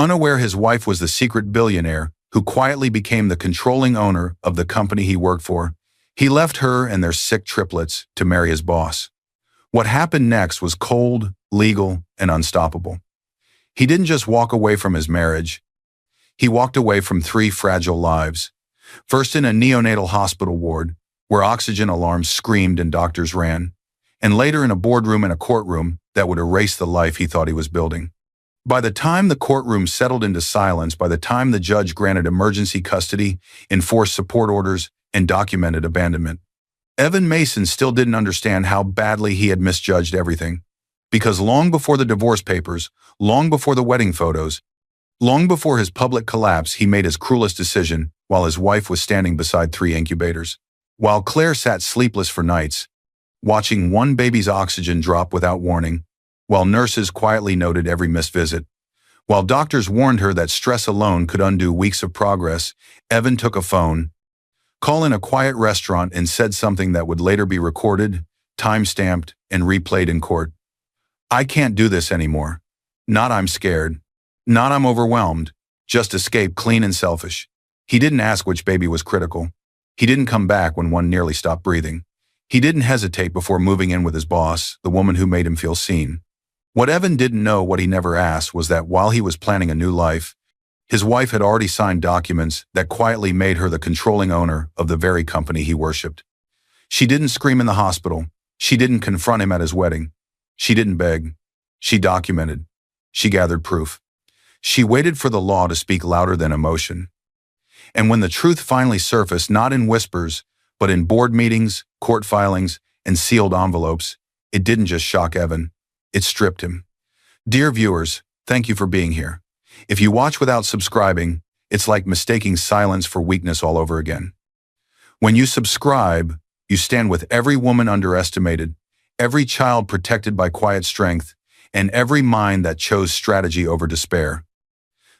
Unaware his wife was the secret billionaire who quietly became the controlling owner of the company he worked for, he left her and their sick triplets to marry his boss. What happened next was cold, legal, and unstoppable. He didn't just walk away from his marriage. He walked away from 3 fragile lives. First in a neonatal hospital ward, where oxygen alarms screamed and doctors ran, and later in a boardroom and a courtroom that would erase the life he thought he was building. By the time the courtroom settled into silence, by the time the judge granted emergency custody, enforced support orders, and documented abandonment, Evan Mason still didn't understand how badly he had misjudged everything. Because long before the divorce papers, long before the wedding photos, long before his public collapse, he made his cruelest decision while his wife was standing beside 3 incubators. While Claire sat sleepless for nights, watching one baby's oxygen drop without warning, while nurses quietly noted every missed visit, while doctors warned her that stress alone could undo weeks of progress, Evan took a phone, called in a quiet restaurant, and said something that would later be recorded, time-stamped, and replayed in court. "I can't do this anymore. Not I'm scared. Not I'm overwhelmed. Just escape clean and selfish." He didn't ask which baby was critical. He didn't come back when one nearly stopped breathing. He didn't hesitate before moving in with his boss, the woman who made him feel seen. What Evan didn't know, what he never asked, was that while he was planning a new life, his wife had already signed documents that quietly made her the controlling owner of the very company he worshipped. She didn't scream in the hospital. She didn't confront him at his wedding. She didn't beg. She documented. She gathered proof. She waited for the law to speak louder than emotion. And when the truth finally surfaced, not in whispers, but in board meetings, court filings, and sealed envelopes, it didn't just shock Evan. It stripped him. Dear viewers, thank you for being here. If you watch without subscribing, it's like mistaking silence for weakness all over again. When you subscribe, you stand with every woman underestimated, every child protected by quiet strength, and every mind that chose strategy over despair.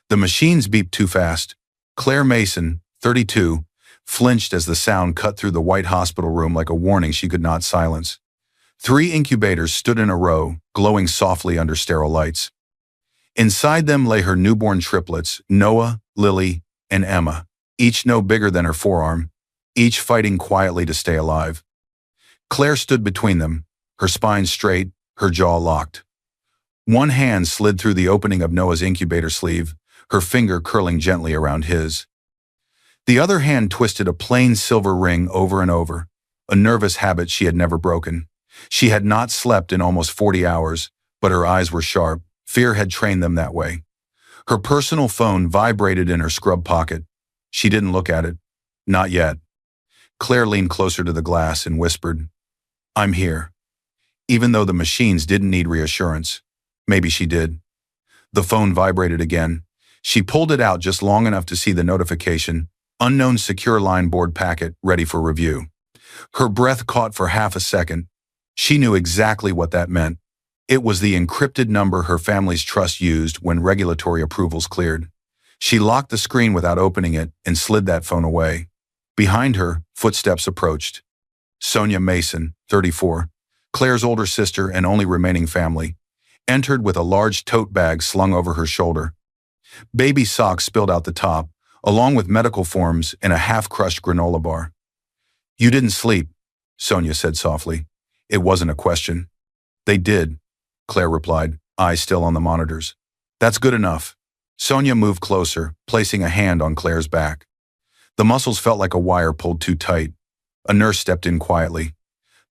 The machines beeped too fast. Claire Mason, 32, flinched as the sound cut through the white hospital room like a warning she could not silence. 3 incubators stood in a row, glowing softly under sterile lights. Inside them lay her newborn triplets, Noah, Lily, and Emma, each no bigger than her forearm, each fighting quietly to stay alive. Claire stood between them, her spine straight, her jaw locked. One hand slid through the opening of Noah's incubator sleeve, her finger curling gently around his. The other hand twisted a plain silver ring over and over, a nervous habit she had never broken. She had not slept in almost 40 hours, but her eyes were sharp. Fear had trained them that way. Her personal phone vibrated in her scrub pocket. She didn't look at it. Not yet. Claire leaned closer to the glass and whispered, "I'm here." Even though the machines didn't need reassurance. Maybe she did. The phone vibrated again. She pulled it out just long enough to see the notification, unknown secure line board packet ready for review. Her breath caught for half a second. She knew exactly what that meant. It was the encrypted number her family's trust used when regulatory approvals cleared. She locked the screen without opening it and slid that phone away. Behind her, footsteps approached. Sonia Mason, 34, Claire's older sister and only remaining family, entered with a large tote bag slung over her shoulder. Baby socks spilled out the top, along with medical forms and a half-crushed granola bar. "You didn't sleep," Sonia said softly. It wasn't a question. "They did," Claire replied, eyes still on the monitors. "That's good enough." Sonia moved closer, placing a hand on Claire's back. The muscles felt like a wire pulled too tight. A nurse stepped in quietly.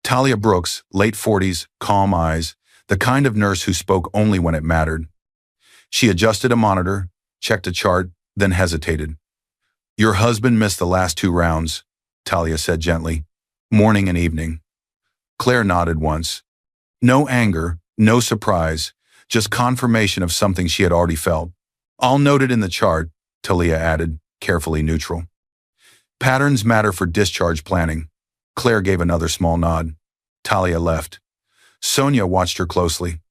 Talia Brooks, late 40s, calm eyes, the kind of nurse who spoke only when it mattered. She adjusted a monitor, checked a chart, then hesitated. "Your husband missed the last 2 rounds," Talia said gently. "Morning and evening." Claire nodded once. No anger, no surprise, just confirmation of something she had already felt. "I'll note it in the chart," Talia added, carefully neutral. "Patterns matter for discharge planning." Claire gave another small nod. Talia left. Sonia watched her closely.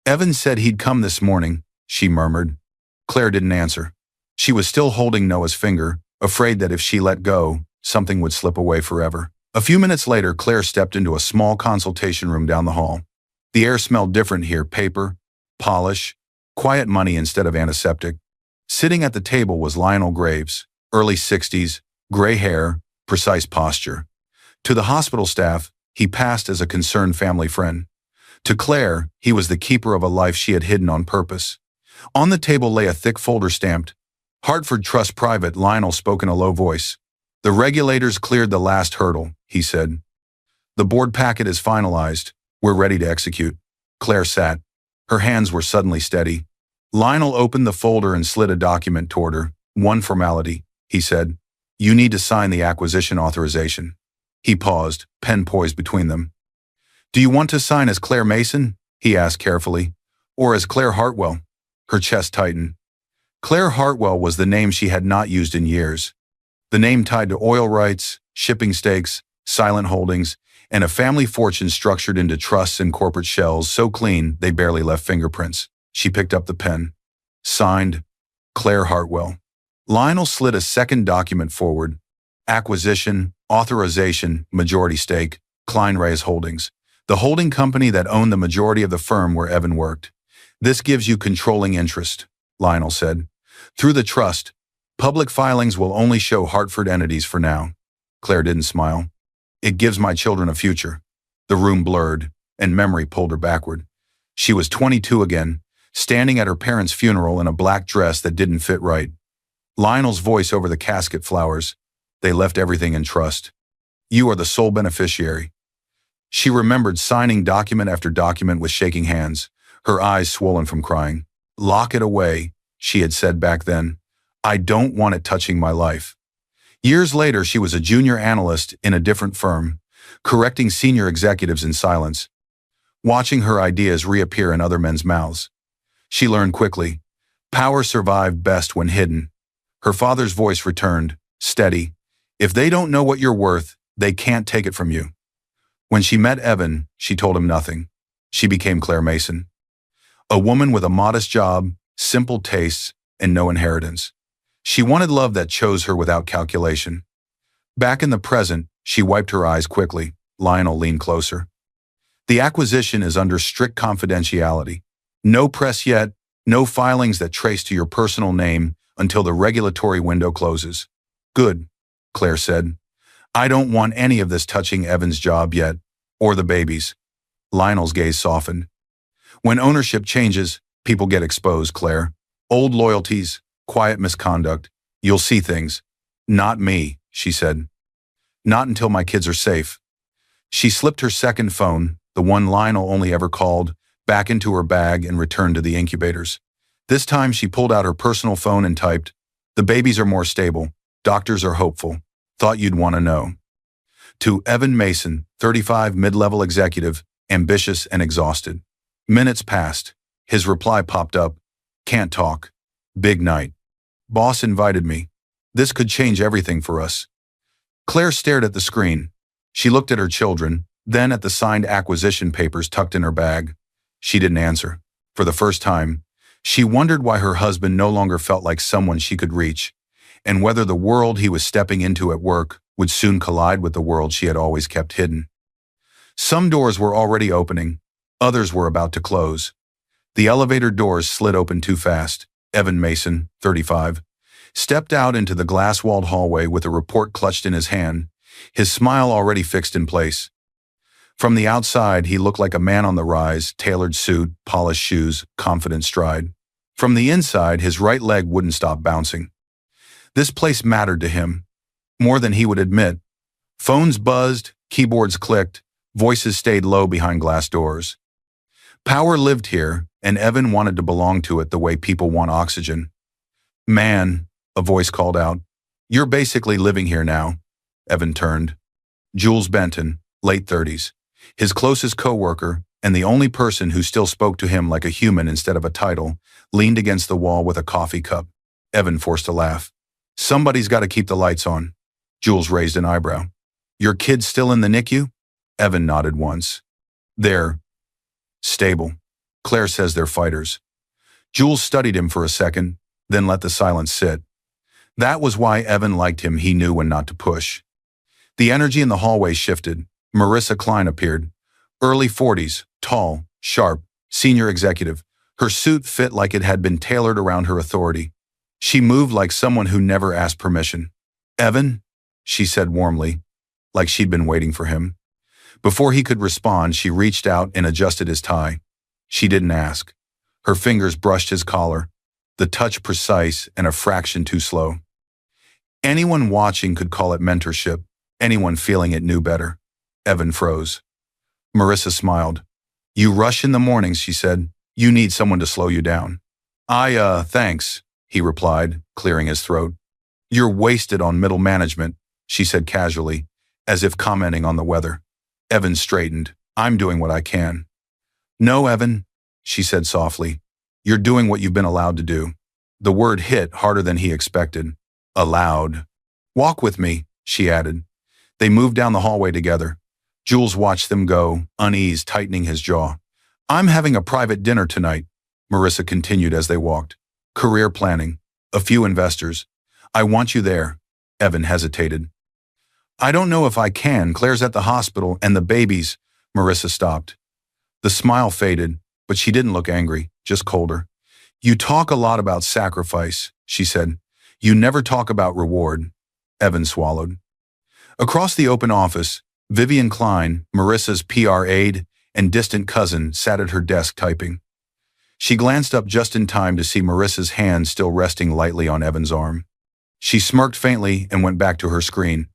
"Evan said he'd come this morning," she murmured. Claire didn't answer. She was still holding Noah's finger, afraid that if she let go, something would slip away forever. A few minutes later, Claire stepped into a small consultation room down the hall. The air smelled different here, paper, polish, quiet money instead of antiseptic. Sitting at the table was Lionel Graves, early 60s, gray hair, precise posture. To the hospital staff, he passed as a concerned family friend. To Claire, he was the keeper of a life she had hidden on purpose. On the table lay a thick folder stamped, "Hartford Trust Private." Lionel spoke in a low voice. "The regulators cleared the last hurdle," he said. "The board packet is finalized. We're ready to execute." Claire sat. Her hands were suddenly steady. Lionel opened the folder and slid a document toward her. "One formality," he said. "You need to sign the acquisition authorization." He paused, pen poised between them. "Do you want to sign as Claire Mason?" he asked carefully. "Or as Claire Hartwell?" Her chest tightened. Claire Hartwell was the name she had not used in years. The name tied to oil rights, shipping stakes, silent holdings, and a family fortune structured into trusts and corporate shells so clean they barely left fingerprints. She picked up the pen. Signed, Claire Hartwell. Lionel slid a second document forward. Acquisition, authorization, majority stake, Klein Reyes Holdings, the holding company that owned the majority of the firm where Evan worked. "This gives you controlling interest," Lionel said. "Through the trust, public filings will only show Hartford entities for now." Claire didn't smile. "It gives my children a future." The room blurred, and memory pulled her backward. She was 22 again, standing at her parents' funeral in a black dress that didn't fit right. Lionel's voice over the casket flowers. "They left everything in trust. You are the sole beneficiary." She remembered signing document after document with shaking hands, her eyes swollen from crying. "Lock it away," she had said back then. "I don't want it touching my life." Years later, she was a junior analyst in a different firm, correcting senior executives in silence, watching her ideas reappear in other men's mouths. She learned quickly. Power survived best when hidden. Her father's voice returned, steady. "If they don't know what you're worth, they can't take it from you." When she met Evan, she told him nothing. She became Claire Mason. A woman with a modest job, simple tastes, and no inheritance. She wanted love that chose her without calculation. Back in the present, she wiped her eyes quickly. Lionel leaned closer. "The acquisition is under strict confidentiality. No press yet, no filings that trace to your personal name until the regulatory window closes." "Good," Claire said. "I don't want any of this touching Evan's job yet, or the babies." Lionel's gaze softened. "When ownership changes, people get exposed, Claire. Old loyalties, quiet misconduct. You'll see things." "Not me," she said. "Not until my kids are safe." She slipped her second phone, the one Lionel only ever called, back into her bag and returned to the incubators. This time she pulled out her personal phone and typed, "The babies are more stable. Doctors are hopeful. Thought you'd want to know." To Evan Mason, 35, mid-level executive, ambitious and exhausted. Minutes passed. His reply popped up. "Can't talk. Big night. Boss invited me. This could change everything for us." Claire stared at the screen. She looked at her children, then at the signed acquisition papers tucked in her bag. She didn't answer. For the first time, she wondered why her husband no longer felt like someone she could reach, and whether the world he was stepping into at work would soon collide with the world she had always kept hidden. Some doors were already opening, others were about to close. The elevator doors slid open too fast. Evan Mason, 35, stepped out into the glass-walled hallway with a report clutched in his hand, his smile already fixed in place. From the outside, he looked like a man on the rise, tailored suit, polished shoes, confident stride. From the inside, his right leg wouldn't stop bouncing. This place mattered to him, more than he would admit. Phones buzzed, keyboards clicked, voices stayed low behind glass doors. Power lived here, and Evan wanted to belong to it the way people want oxygen. "Man," a voice called out, "you're basically living here now." Evan turned. Jules Benton, late 30s, his closest co-worker, and the only person who still spoke to him like a human instead of a title, leaned against the wall with a coffee cup. Evan forced a laugh. "Somebody's got to keep the lights on." Jules raised an eyebrow. "Your kid's still in the NICU?" Evan nodded once. "They're stable. Claire says they're fighters." Jules studied him for a second, then let the silence sit. That was why Evan liked him. He knew when not to push. The energy in the hallway shifted. Marissa Klein appeared. Early 40s, tall, sharp, senior executive. Her suit fit like it had been tailored around her authority. She moved like someone who never asked permission. "Evan?" she said warmly, like she'd been waiting for him. Before he could respond, she reached out and adjusted his tie. She didn't ask. Her fingers brushed his collar, the touch precise and a fraction too slow. Anyone watching could call it mentorship. Anyone feeling it knew better. Evan froze. Marissa smiled. "You rush in the mornings," she said. "You need someone to slow you down." Thanks," he replied, clearing his throat. "You're wasted on middle management," she said casually, as if commenting on the weather. Evan straightened. "I'm doing what I can." "No, Evan," she said softly. "You're doing what you've been allowed to do." The word hit harder than he expected. Allowed. "Walk with me," she added. They moved down the hallway together. Jules watched them go, unease tightening his jaw. "I'm having a private dinner tonight," Marissa continued as they walked. "Career planning. A few investors. I want you there." Evan hesitated. "I don't know if I can. Claire's at the hospital and the babies." Marissa stopped. The smile faded, but she didn't look angry, just colder. "You talk a lot about sacrifice," she said. "You never talk about reward." Evan swallowed. Across the open office, Vivian Klein, Marissa's PR aide and distant cousin, sat at her desk typing. She glanced up just in time to see Marissa's hand still resting lightly on Evan's arm. She smirked faintly and went back to her screen.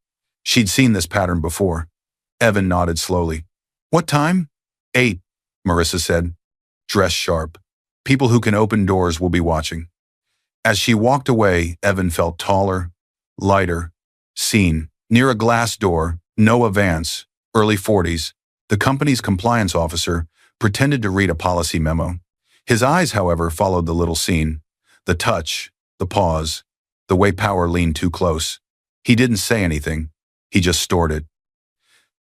She'd seen this pattern before. Evan nodded slowly. "What time?" 8, Marissa said. "Dress sharp. People who can open doors will be watching." As she walked away, Evan felt taller, lighter, seen. Near a glass door, Noah Vance, early 40s, the company's compliance officer, pretended to read a policy memo. His eyes, however, followed the little scene. The touch, the pause, the way power leaned too close. He didn't say anything. He just stored it.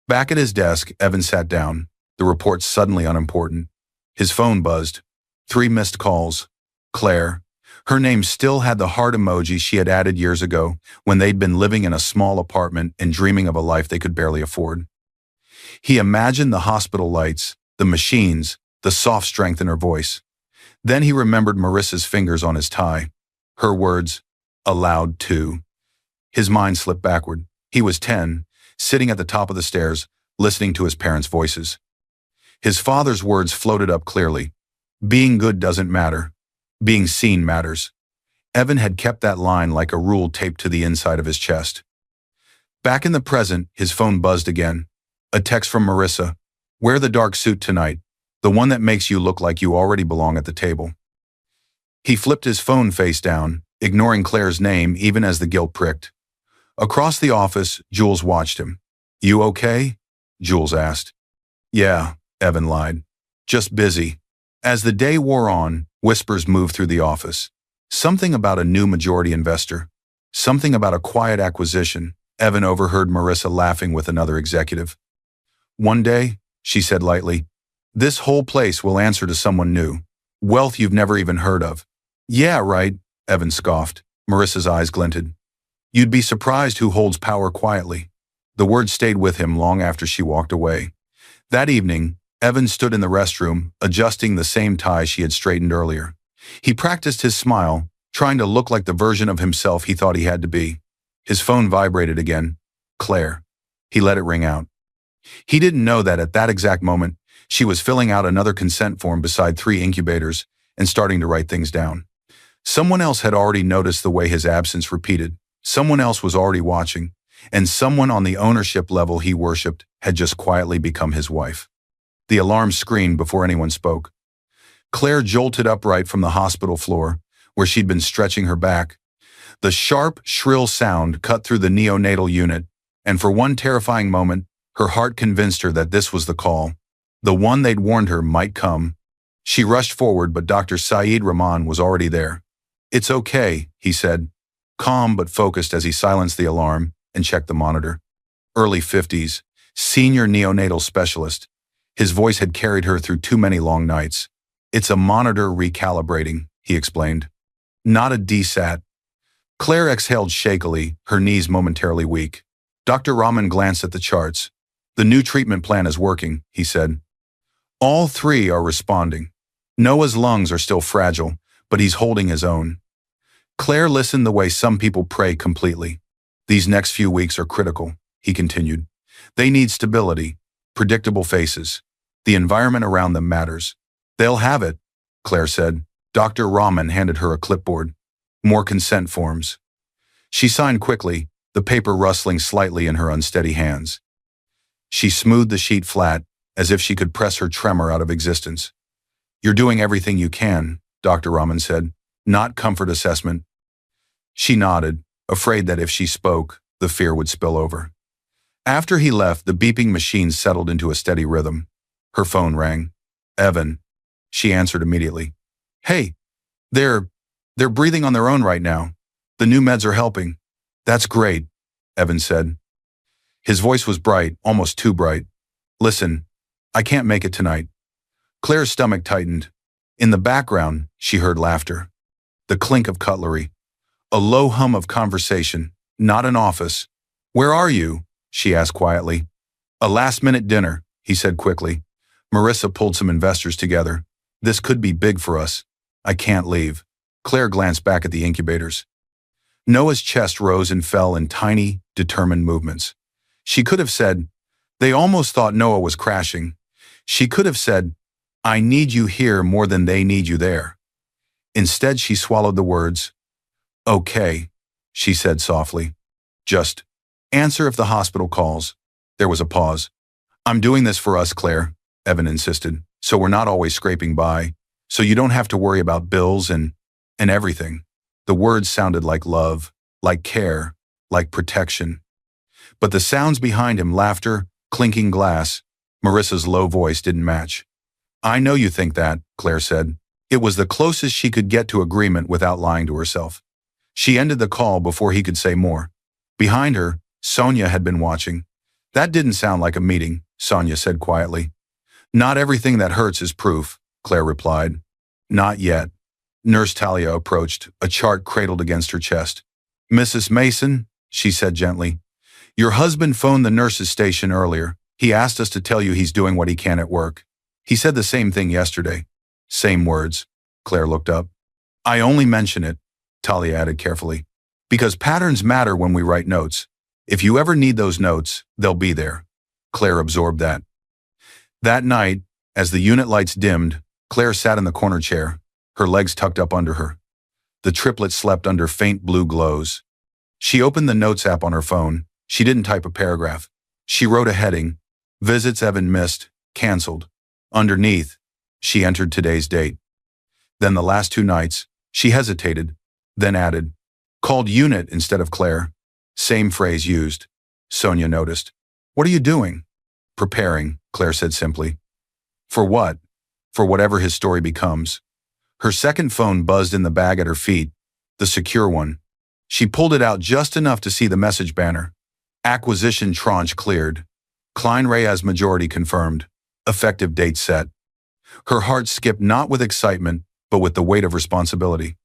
Back at his desk, Evan sat down, the report suddenly unimportant. His phone buzzed. 3 missed calls. Claire. Her name still had the heart emoji she had added years ago when they'd been living in a small apartment and dreaming of a life they could barely afford. He imagined the hospital lights, the machines, the soft strength in her voice. Then he remembered Marissa's fingers on his tie. Her words, "allowed to." His mind slipped backward. He was 10, sitting at the top of the stairs, listening to his parents' voices. His father's words floated up clearly. "Being good doesn't matter. Being seen matters." Evan had kept that line like a rule taped to the inside of his chest. Back in the present, his phone buzzed again. A text from Marissa. "Wear the dark suit tonight, the one that makes you look like you already belong at the table." He flipped his phone face down, ignoring Claire's name even as the guilt pricked. Across the office, Jules watched him. "You okay?" Jules asked. "Yeah," Evan lied. "Just busy." As the day wore on, whispers moved through the office. Something about a new majority investor. Something about a quiet acquisition. Evan overheard Marissa laughing with another executive. "One day," she said lightly, "this whole place will answer to someone new. Wealth you've never even heard of." "Yeah, right," Evan scoffed. Marissa's eyes glinted. "You'd be surprised who holds power quietly." The word stayed with him long after she walked away. That evening, Evan stood in the restroom, adjusting the same tie she had straightened earlier. He practiced his smile, trying to look like the version of himself he thought he had to be. His phone vibrated again. Claire. He let it ring out. He didn't know that at that exact moment, she was filling out another consent form beside 3 incubators and starting to write things down. Someone else had already noticed the way his absence repeated. Someone else was already watching, and someone on the ownership level he worshipped had just quietly become his wife. The alarm screamed before anyone spoke. Claire jolted upright from the hospital floor, where she'd been stretching her back. The sharp, shrill sound cut through the neonatal unit, and for one terrifying moment, her heart convinced her that this was the call, the one they'd warned her might come. She rushed forward, but Dr. Saeed Rahman was already there. "It's okay," he said, calm but focused as he silenced the alarm and checked the monitor. Early 50s, senior neonatal specialist. His voice had carried her through too many long nights. "It's a monitor recalibrating," he explained. "Not a DSAT." Claire exhaled shakily, her knees momentarily weak. Dr. Rahman glanced at the charts. "The new treatment plan is working," he said. "All 3 are responding. Noah's lungs are still fragile, but he's holding his own." Claire listened the way some people pray completely. These next few weeks are critical, he continued. They need stability, predictable faces. The environment around them matters. They'll have it, Claire said. Dr. Rahman handed her a clipboard. More consent forms. She signed quickly, the paper rustling slightly in her unsteady hands. She smoothed the sheet flat, as if she could press her tremor out of existence. You're doing everything you can, Dr. Rahman said. Not comfort assessment. She nodded, afraid that if she spoke, the fear would spill over. After he left, the beeping machine settled into a steady rhythm. Her phone rang. Evan. She answered immediately. Hey, they're breathing on their own right now. The new meds are helping. That's great, Evan said. His voice was bright, almost too bright. Listen, I can't make it tonight. Claire's stomach tightened. In the background, she heard laughter. The clink of cutlery. A low hum of conversation, not an office. Where are you? She asked quietly. A last-minute dinner, he said quickly. Marissa pulled some investors together. This could be big for us. I can't leave. Claire glanced back at the incubators. Noah's chest rose and fell in tiny, determined movements. She could have said, they almost thought Noah was crashing. She could have said, I need you here more than they need you there. Instead, she swallowed the words. Okay, she said softly. Just answer if the hospital calls. There was a pause. I'm doing this for us, Claire, Evan insisted, so we're not always scraping by, so you don't have to worry about bills and everything. The words sounded like love, like care, like protection. But the sounds behind him, laughter, clinking glass, Marissa's low voice didn't match. I know you think that, Claire said. It was the closest she could get to agreement without lying to herself. She ended the call before he could say more. Behind her, Sonia had been watching. That didn't sound like a meeting, Sonia said quietly. Not everything that hurts is proof, Claire replied. Not yet. Nurse Talia approached, a chart cradled against her chest. Mrs. Mason, she said gently. Your husband phoned the nurse's station earlier. He asked us to tell you he's doing what he can at work. He said the same thing yesterday. Same words. Claire looked up. I only mention it, Talia added carefully, because patterns matter when we write notes. If you ever need those notes, they'll be there. Claire absorbed that. That night, as the unit lights dimmed, Claire sat in the corner chair, her legs tucked up under her. The triplets slept under faint blue glows. She opened the notes app on her phone. She didn't type a paragraph. She wrote a heading, Visits Evan missed, canceled. Underneath, she entered today's date. Then the last 2 nights, she hesitated, then added, Called unit instead of Claire. Same phrase used. Sonia noticed. What are you doing? Preparing, Claire said simply. For what? For whatever his story becomes. Her second phone buzzed in the bag at her feet, the secure one. She pulled it out just enough to see the message banner. Acquisition tranche cleared. Klein Reyes majority confirmed. Effective date set. Her heart skipped not with excitement, but with the weight of responsibility.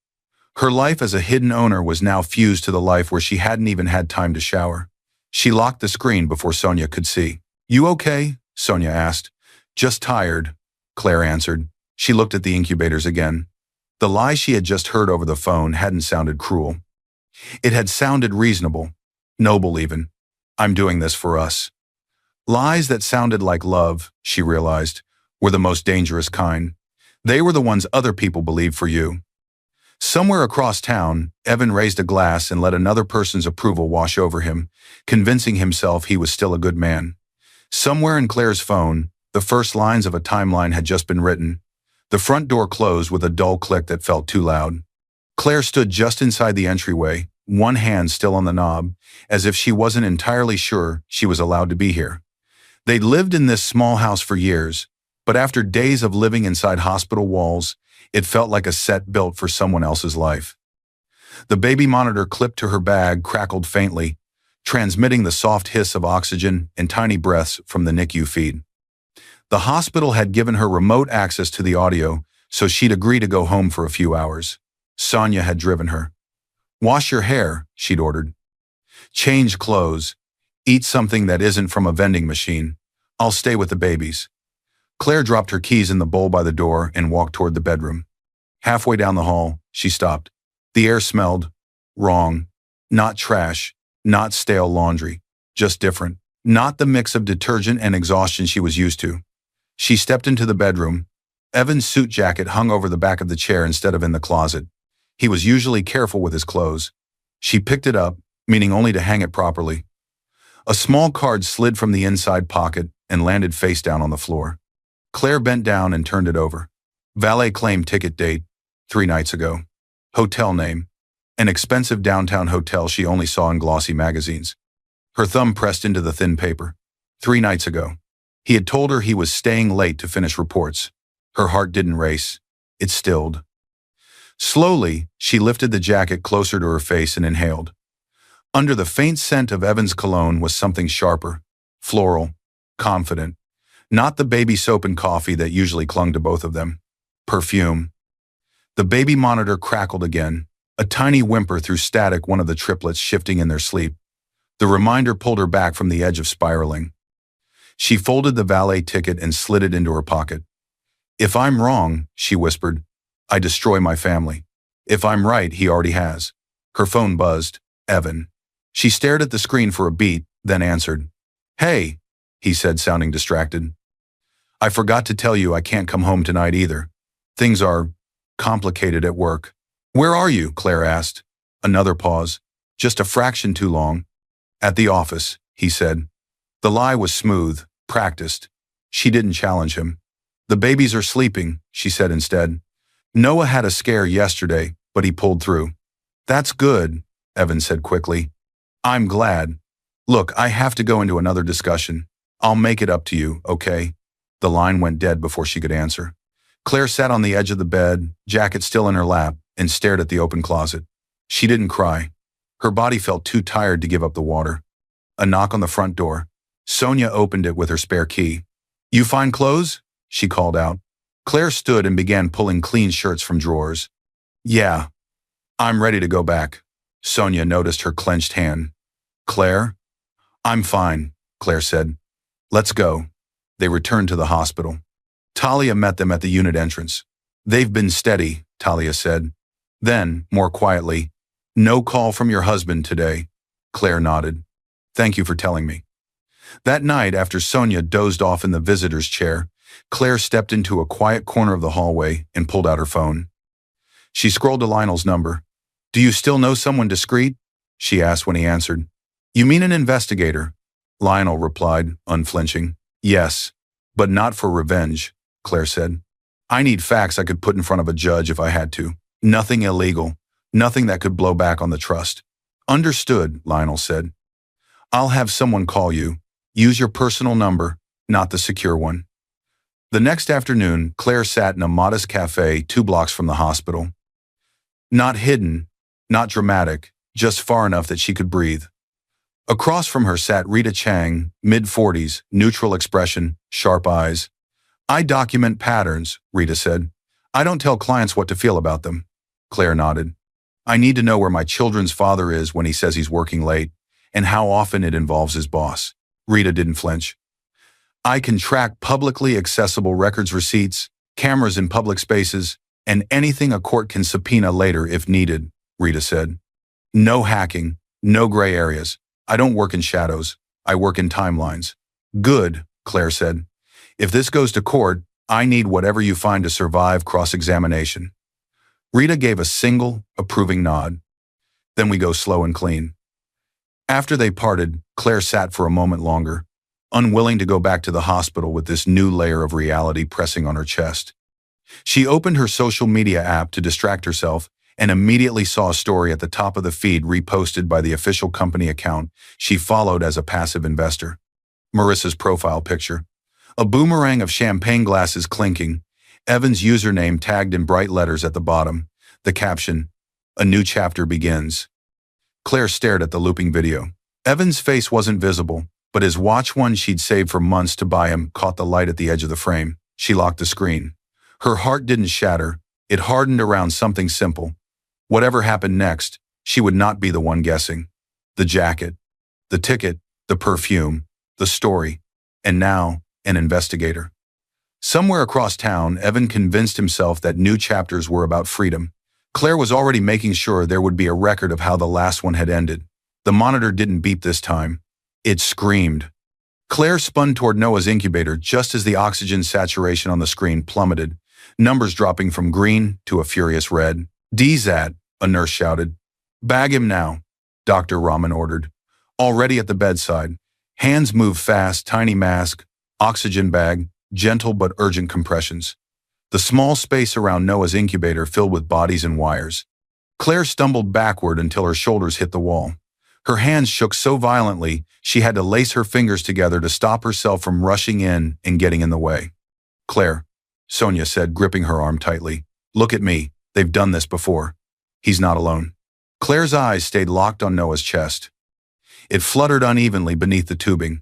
Her life as a hidden owner was now fused to the life where she hadn't even had time to shower. She locked the screen before Sonia could see. You okay? Sonia asked. Just tired, Claire answered. She looked at the incubators again. The lie she had just heard over the phone hadn't sounded cruel. It had sounded reasonable, noble even. I'm doing this for us. Lies that sounded like love, she realized, were the most dangerous kind. They were the ones other people believed for you. Somewhere across town, Evan raised a glass and let another person's approval wash over him, convincing himself he was still a good man. Somewhere in Claire's phone, the first lines of a timeline had just been written. The front door closed with a dull click that felt too loud. Claire stood just inside the entryway, one hand still on the knob, as if she wasn't entirely sure she was allowed to be here. They'd lived in this small house for years, but after days of living inside hospital walls, it felt like a set built for someone else's life. The baby monitor clipped to her bag crackled faintly, transmitting the soft hiss of oxygen and tiny breaths from the NICU feed. The hospital had given her remote access to the audio, so she'd agree to go home for a few hours. Sonia had driven her. Wash your hair, she'd ordered. Change clothes. Eat something that isn't from a vending machine. I'll stay with the babies. Claire dropped her keys in the bowl by the door and walked toward the bedroom. Halfway down the hall, she stopped. The air smelled wrong. Not trash, not stale laundry, just different. Not the mix of detergent and exhaustion she was used to. She stepped into the bedroom. Evan's suit jacket hung over the back of the chair instead of in the closet. He was usually careful with his clothes. She picked it up, meaning only to hang it properly. A small card slid from the inside pocket and landed face down on the floor. Claire bent down and turned it over. Valet claim ticket date, 3 nights ago. Hotel name, an expensive downtown hotel she only saw in glossy magazines. Her thumb pressed into the thin paper. 3 nights ago. He had told her he was staying late to finish reports. Her heart didn't race. It stilled. Slowly, she lifted the jacket closer to her face and inhaled. Under the faint scent of Evan's cologne was something sharper, floral, confident. Not the baby soap and coffee that usually clung to both of them. Perfume. The baby monitor crackled again, a tiny whimper through static, one of the triplets shifting in their sleep. The reminder pulled her back from the edge of spiraling. She folded the valet ticket and slid it into her pocket. If I'm wrong, she whispered, I destroy my family. If I'm right, he already has. Her phone buzzed. Evan. She stared at the screen for a beat, then answered. Hey, he said, sounding distracted. I forgot to tell you I can't come home tonight either. Things are complicated at work. Where are you? Claire asked. Another pause. Just a fraction too long. At the office, he said. The lie was smooth, practiced. She didn't challenge him. The babies are sleeping, she said instead. Noah had a scare yesterday, but he pulled through. That's good, Evan said quickly. I'm glad. Look, I have to go into another discussion. I'll make it up to you, okay? The line went dead before she could answer. Claire sat on the edge of the bed, jacket still in her lap, and stared at the open closet. She didn't cry. Her body felt too tired to give up the water. A knock on the front door. Sonia opened it with her spare key. You find clothes? She called out. Claire stood and began pulling clean shirts from drawers. Yeah. I'm ready to go back. Sonia noticed her clenched hand. Claire? I'm fine, Claire said. Let's go. They returned to the hospital. Talia met them at the unit entrance. They've been steady, Talia said. Then, more quietly, no call from your husband today. Claire nodded. Thank you for telling me. That night, after Sonia dozed off in the visitor's chair, Claire stepped into a quiet corner of the hallway and pulled out her phone. She scrolled to Lionel's number. Do you still know someone discreet? She asked when he answered. You mean an investigator? Lionel replied, unflinching. Yes, but not for revenge, Claire said. I need facts I could put in front of a judge if I had to. Nothing illegal. Nothing that could blow back on the trust. Understood, Lionel said. I'll have someone call you. Use your personal number, not the secure one. The next afternoon, Claire sat in a modest cafe 2 blocks from the hospital. Not hidden, not dramatic, just far enough that she could breathe. Across from her sat Rita Chang, mid-40s, neutral expression, sharp eyes. I document patterns, Rita said. I don't tell clients what to feel about them. Claire nodded. I need to know where my children's father is when he says he's working late, and how often it involves his boss. Rita didn't flinch. I can track publicly accessible records receipts, cameras in public spaces, and anything a court can subpoena later if needed, Rita said. No hacking, no gray areas. I don't work in shadows. I work in timelines. Good, Claire said. If this goes to court, I need whatever you find to survive cross-examination. Rita gave a single, approving nod. Then we go slow and clean. After they parted, Claire sat for a moment longer, unwilling to go back to the hospital with this new layer of reality pressing on her chest. She opened her social media app to distract herself and immediately saw a story at the top of the feed reposted by the official company account she followed as a passive investor. Marissa's profile picture. A boomerang of champagne glasses clinking, Evan's username tagged in bright letters at the bottom, the caption, "A new chapter begins." Claire stared at the looping video. Evan's face wasn't visible, but his watch, one she'd saved for months to buy him, caught the light at the edge of the frame. She locked the screen. Her heart didn't shatter, it hardened around something simple. Whatever happened next, she would not be the one guessing. The jacket, the ticket, the perfume, the story, and now, an investigator. Somewhere across town, Evan convinced himself that new chapters were about freedom, Claire was already making sure there would be a record of how the last one had ended. The monitor didn't beep this time. It screamed. Claire spun toward Noah's incubator just as the oxygen saturation on the screen plummeted, numbers dropping from green to a furious red. "DZAT," a nurse shouted. "Bag him now," Dr. Rahman ordered. Already at the bedside, hands moved fast, tiny mask, oxygen bag, gentle but urgent compressions. The small space around Noah's incubator filled with bodies and wires. Claire stumbled backward until her shoulders hit the wall. Her hands shook so violently she had to lace her fingers together to stop herself from rushing in and getting in the way. "Claire," Sonia said, gripping her arm tightly. "Look at me. They've done this before. He's not alone." Claire's eyes stayed locked on Noah's chest. It fluttered unevenly beneath the tubing.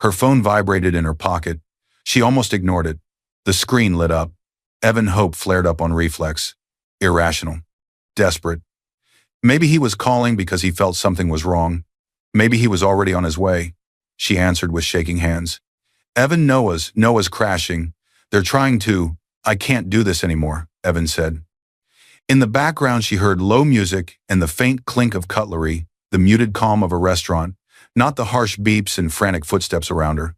Her phone vibrated in her pocket. She almost ignored it. The screen lit up. Evan Hope flared up on reflex. Irrational. Desperate. Maybe he was calling because he felt something was wrong. Maybe he was already on his way. She answered with shaking hands. "Evan, Noah's crashing. They're trying to. I can't do this anymore," Evan said. In the background she heard low music and the faint clink of cutlery, the muted calm of a restaurant, not the harsh beeps and frantic footsteps around her.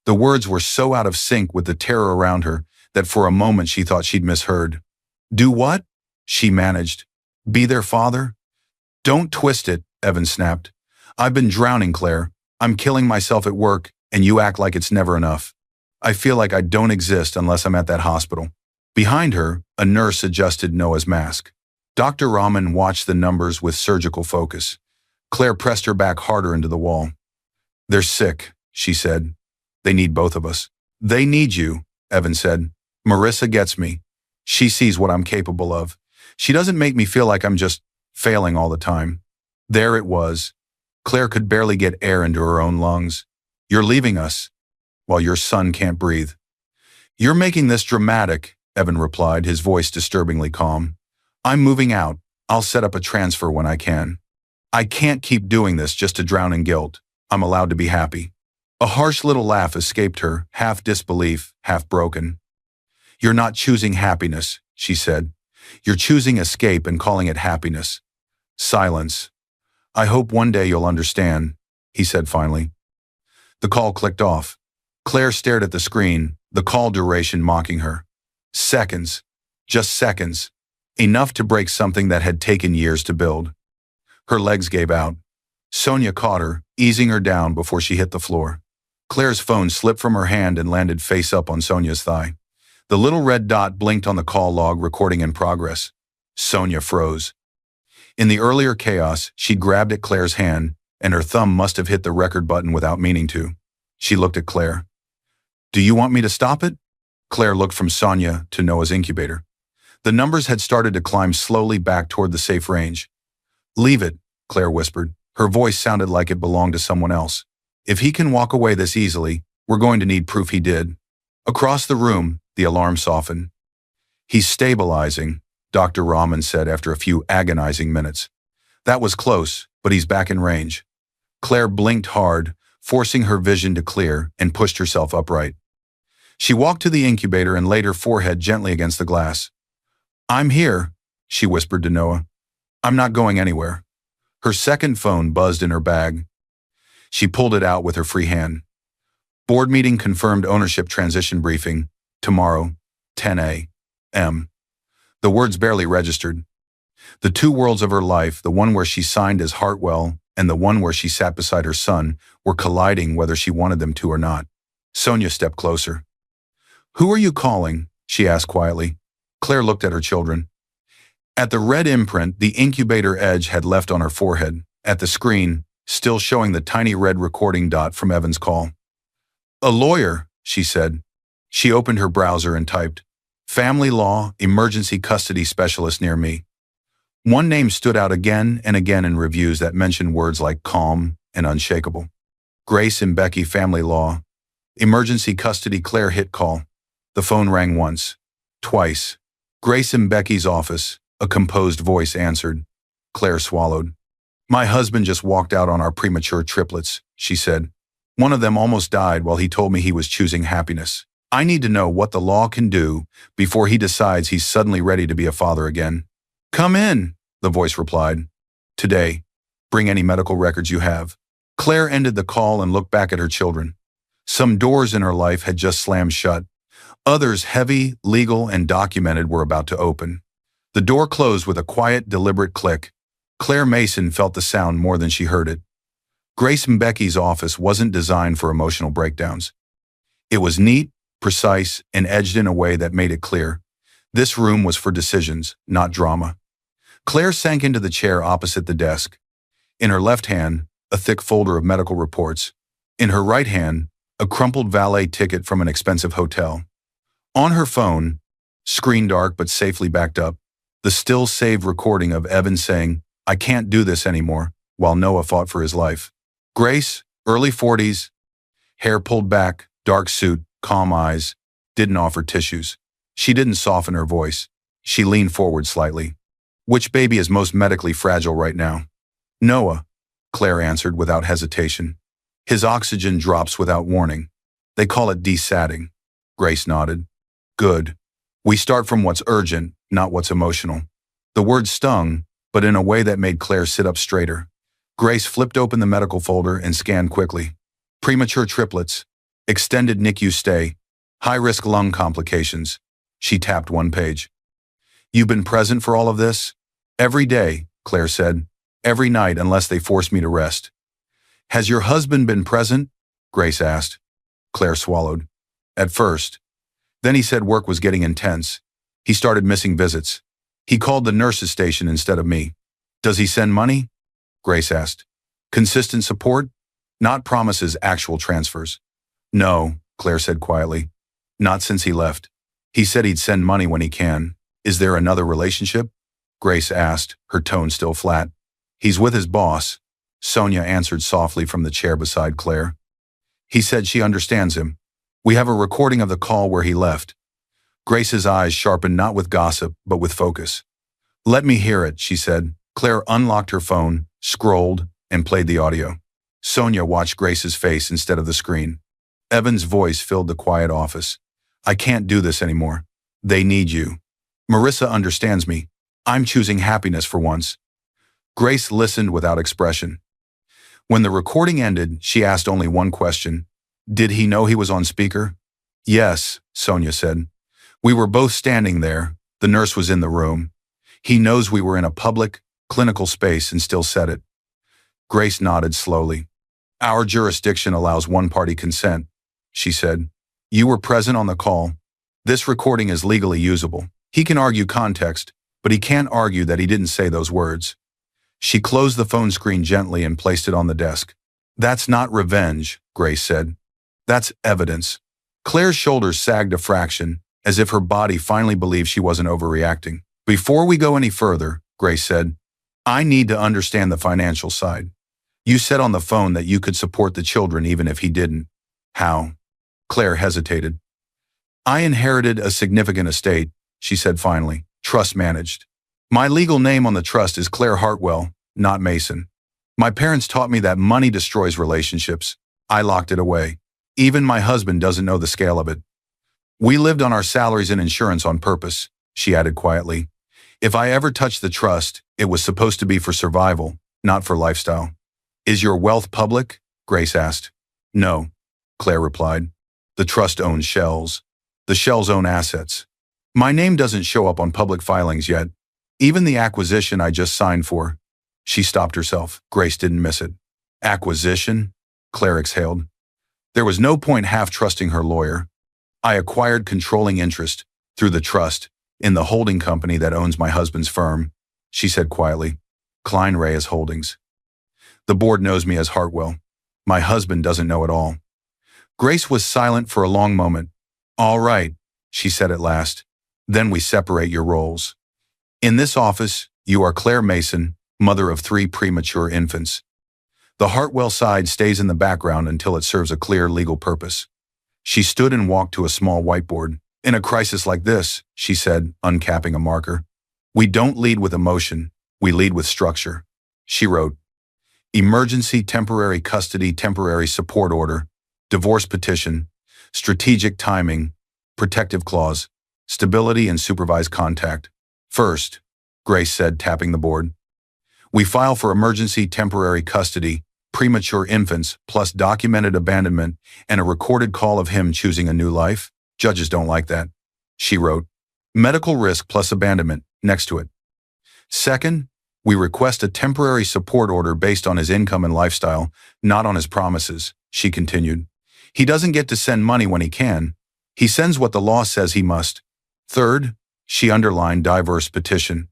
The words were so out of sync with the terror around her that for a moment she thought she'd misheard. "Do what?" she managed. "Be their father?" "Don't twist it," Evan snapped. "I've been drowning, Claire. I'm killing myself at work, and you act like it's never enough. I feel like I don't exist unless I'm at that hospital." Behind her, a nurse adjusted Noah's mask. Dr. Rahman watched the numbers with surgical focus. Claire pressed her back harder into the wall. "They're sick," she said. "They need both of us." "They need you," Evan said. "Marissa gets me. She sees what I'm capable of. She doesn't make me feel like I'm just failing all the time." There it was. Claire could barely get air into her own lungs. "You're leaving us, while your son can't breathe." "You're making this dramatic," Evan replied, his voice disturbingly calm. "I'm moving out. I'll set up a transfer when I can. I can't keep doing this just to drown in guilt. I'm allowed to be happy." A harsh little laugh escaped her, half disbelief, half broken. "You're not choosing happiness," she said. "You're choosing escape and calling it happiness." Silence. "I hope one day you'll understand," he said finally. The call clicked off. Claire stared at the screen, the call duration mocking her. Seconds. Just seconds. Enough to break something that had taken years to build. Her legs gave out. Sonia caught her, easing her down before she hit the floor. Claire's phone slipped from her hand and landed face up on Sonia's thigh. The little red dot blinked on the call log, recording in progress. Sonia froze. In the earlier chaos, she grabbed at Claire's hand, and her thumb must have hit the record button without meaning to. She looked at Claire. "Do you want me to stop it?" Claire looked from Sonia to Noah's incubator. The numbers had started to climb slowly back toward the safe range. "Leave it," Claire whispered. Her voice sounded like it belonged to someone else. "If he can walk away this easily, we're going to need proof he did." Across the room, the alarm softened. "He's stabilizing," Dr. Rahman said after a few agonizing minutes. "That was close, but he's back in range." Claire blinked hard, forcing her vision to clear, and pushed herself upright. She walked to the incubator and laid her forehead gently against the glass. "I'm here," she whispered to Noah. "I'm not going anywhere." Her second phone buzzed in her bag. She pulled it out with her free hand. "Board meeting confirmed ownership transition briefing. Tomorrow, 10 a.m. The words barely registered. The two worlds of her life, the one where she signed as Hartwell and the one where she sat beside her son, were colliding whether she wanted them to or not. Sonia stepped closer. "Who are you calling?" she asked quietly. Claire looked at her children. At the red imprint the incubator edge had left on her forehead, at the screen, still showing the tiny red recording dot from Evan's call. "A lawyer," she said. She opened her browser and typed, "Family law, emergency custody specialist near me." One name stood out again and again in reviews that mentioned words like calm and unshakable. Grace and Becky, family law. Emergency custody. Claire hit call. The phone rang once. Twice. Grace and Becky's office, a composed voice answered. Claire swallowed. "My husband just walked out on our premature triplets," she said. "One of them almost died while he told me he was choosing happiness. I need to know what the law can do before he decides he's suddenly ready to be a father again." "Come in," the voice replied. "Today, bring any medical records you have." Claire ended the call and looked back at her children. Some doors in her life had just slammed shut. Others, heavy, legal, and documented, were about to open. The door closed with a quiet, deliberate click. Claire Mason felt the sound more than she heard it. Grace Mbecky's office wasn't designed for emotional breakdowns. It was neat, precise, and edged in a way that made it clear. This room was for decisions, not drama. Claire sank into the chair opposite the desk. In her left hand, a thick folder of medical reports. In her right hand, a crumpled valet ticket from an expensive hotel. On her phone, screen dark but safely backed up, the still-saved recording of Evan saying, "I can't do this anymore," while Noah fought for his life. Grace, early 40s, hair pulled back, dark suit, calm eyes, didn't offer tissues. She didn't soften her voice. She leaned forward slightly. "Which baby is most medically fragile right now?" "Noah," Claire answered without hesitation. "His oxygen drops without warning. They call it desatting." Grace nodded. "Good. We start from what's urgent, not what's emotional." The word stung, but in a way that made Claire sit up straighter. Grace flipped open the medical folder and scanned quickly. Premature triplets, extended NICU stay, high-risk lung complications. She tapped one page. "You've been present for all of this?" "Every day," Claire said. "Every night unless they force me to rest." "Has your husband been present?" Grace asked. Claire swallowed. "At first. Then he said work was getting intense. He started missing visits. He called the nurses' station instead of me." "Does he send money?" Grace asked. "Consistent support? Not promises, actual transfers." "No," Claire said quietly. "Not since he left. He said he'd send money when he can. Is there another relationship?" Grace asked, her tone still flat. "He's with his boss," Sonia answered softly from the chair beside Claire. "He said she understands him. We have a recording of the call where he left." Grace's eyes sharpened not with gossip, but with focus. "Let me hear it," she said. Claire unlocked her phone, scrolled, and played the audio. Sonia watched Grace's face instead of the screen. Evan's voice filled the quiet office. "I can't do this anymore. They need you. Marissa understands me. I'm choosing happiness for once." Grace listened without expression. When the recording ended, she asked only one question. "Did he know he was on speaker?" "Yes," Sonia said. "We were both standing there. The nurse was in the room. He knows we were in a public, clinical space and still said it." Grace nodded slowly. "Our jurisdiction allows one-party consent," she said. "You were present on the call. This recording is legally usable. He can argue context, but he can't argue that he didn't say those words." She closed the phone screen gently and placed it on the desk. "That's not revenge," Grace said. "That's evidence." Claire's shoulders sagged a fraction, as if her body finally believed she wasn't overreacting. "Before we go any further," Grace said, "I need to understand the financial side. You said on the phone that you could support the children even if he didn't. How?" Claire hesitated. "I inherited a significant estate," she said finally, "trust managed. My legal name on the trust is Claire Hartwell, not Mason. My parents taught me that money destroys relationships. I locked it away. Even my husband doesn't know the scale of it. We lived on our salaries and insurance on purpose," she added quietly. "If I ever touched the trust, it was supposed to be for survival, not for lifestyle." "Is your wealth public?" Grace asked. "No," Claire replied. "The trust owns shells. The shells own assets. My name doesn't show up on public filings yet. Even the acquisition I just signed for." She stopped herself. Grace didn't miss it. "Acquisition?" Claire exhaled. There was no point half trusting her lawyer. "I acquired controlling interest, through the trust, in the holding company that owns my husband's firm," she said quietly. "Klein Reyes Holdings. The board knows me as Hartwell. My husband doesn't know at all." Grace was silent for a long moment. "All right," she said at last. "Then we separate your roles. In this office, you are Claire Mason, mother of 3 premature infants. The Hartwell side stays in the background until it serves a clear legal purpose." She stood and walked to a small whiteboard. "In a crisis like this," she said, uncapping a marker, "we don't lead with emotion, we lead with structure." She wrote, "Emergency temporary custody temporary support order, divorce petition, strategic timing, protective clause, stability and supervised contact. First, Grace said, tapping the board. We file for emergency temporary custody, premature infants, plus documented abandonment, and a recorded call of him choosing a new life. Judges don't like that. She wrote, medical risk plus abandonment, next to it. Second, we request a temporary support order based on his income and lifestyle, not on his promises, she continued. He doesn't get to send money when he can. He sends what the law says he must. Third, she underlined diverse petition.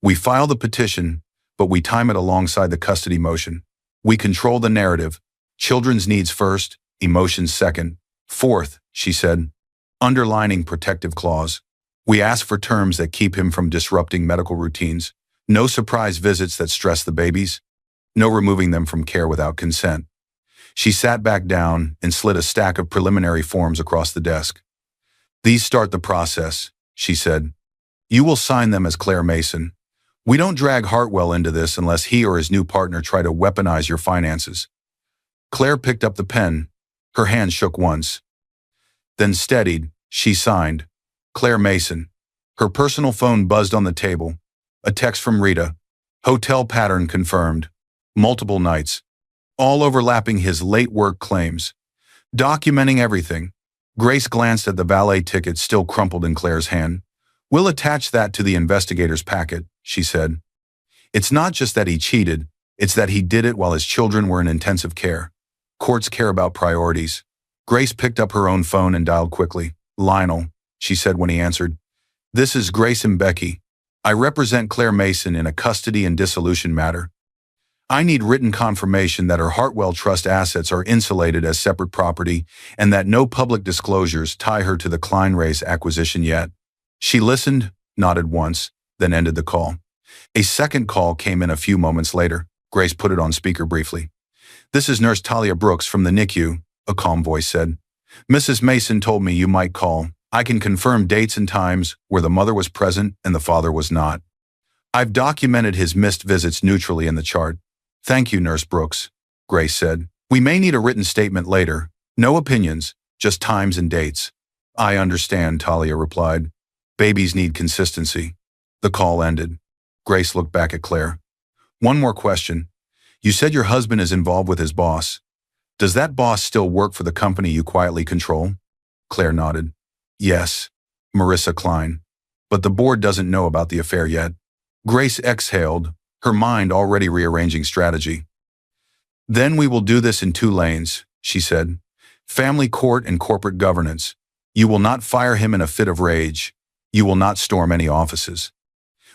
We file the petition, but we time it alongside the custody motion. We control the narrative. Children's needs first, emotions second. Fourth, she said, underlining protective clause. We ask for terms that keep him from disrupting medical routines. No surprise visits that stress the babies. No removing them from care without consent. She sat back down and slid a stack of preliminary forms across the desk. These start the process, she said. You will sign them as Claire Mason. We don't drag Hartwell into this unless he or his new partner try to weaponize your finances. Claire picked up the pen. Her hand shook once. Then steadied, she signed. Claire Mason. Her personal phone buzzed on the table. A text from Rita. Hotel pattern confirmed. Multiple nights. All overlapping his late work claims. Documenting everything. Grace glanced at the valet ticket still crumpled in Claire's hand. We'll attach that to the investigator's packet, she said. It's not just that he cheated, it's that he did it while his children were in intensive care. Courts care about priorities. Grace picked up her own phone and dialed quickly. Lionel, she said when he answered. This is Grace and Becky. I represent Claire Mason in a custody and dissolution matter. I need written confirmation that her Hartwell Trust assets are insulated as separate property and that no public disclosures tie her to the Kleinrace acquisition yet. She listened, nodded once, then ended the call. A second call came in a few moments later. Grace put it on speaker briefly. This is Nurse Talia Brooks from the NICU, a calm voice said. Mrs. Mason told me you might call. I can confirm dates and times where the mother was present and the father was not. I've documented his missed visits neutrally in the chart. Thank you, Nurse Brooks, Grace said. We may need a written statement later. No opinions, just times and dates. I understand, Talia replied. Babies need consistency. The call ended. Grace looked back at Claire. One more question. You said your husband is involved with his boss. Does that boss still work for the company you quietly control? Claire nodded. Yes, Marissa Klein. But the board doesn't know about the affair yet. Grace exhaled, her mind already rearranging strategy. Then we will do this in two lanes, she said. Family court and corporate governance. You will not fire him in a fit of rage. You will not storm any offices.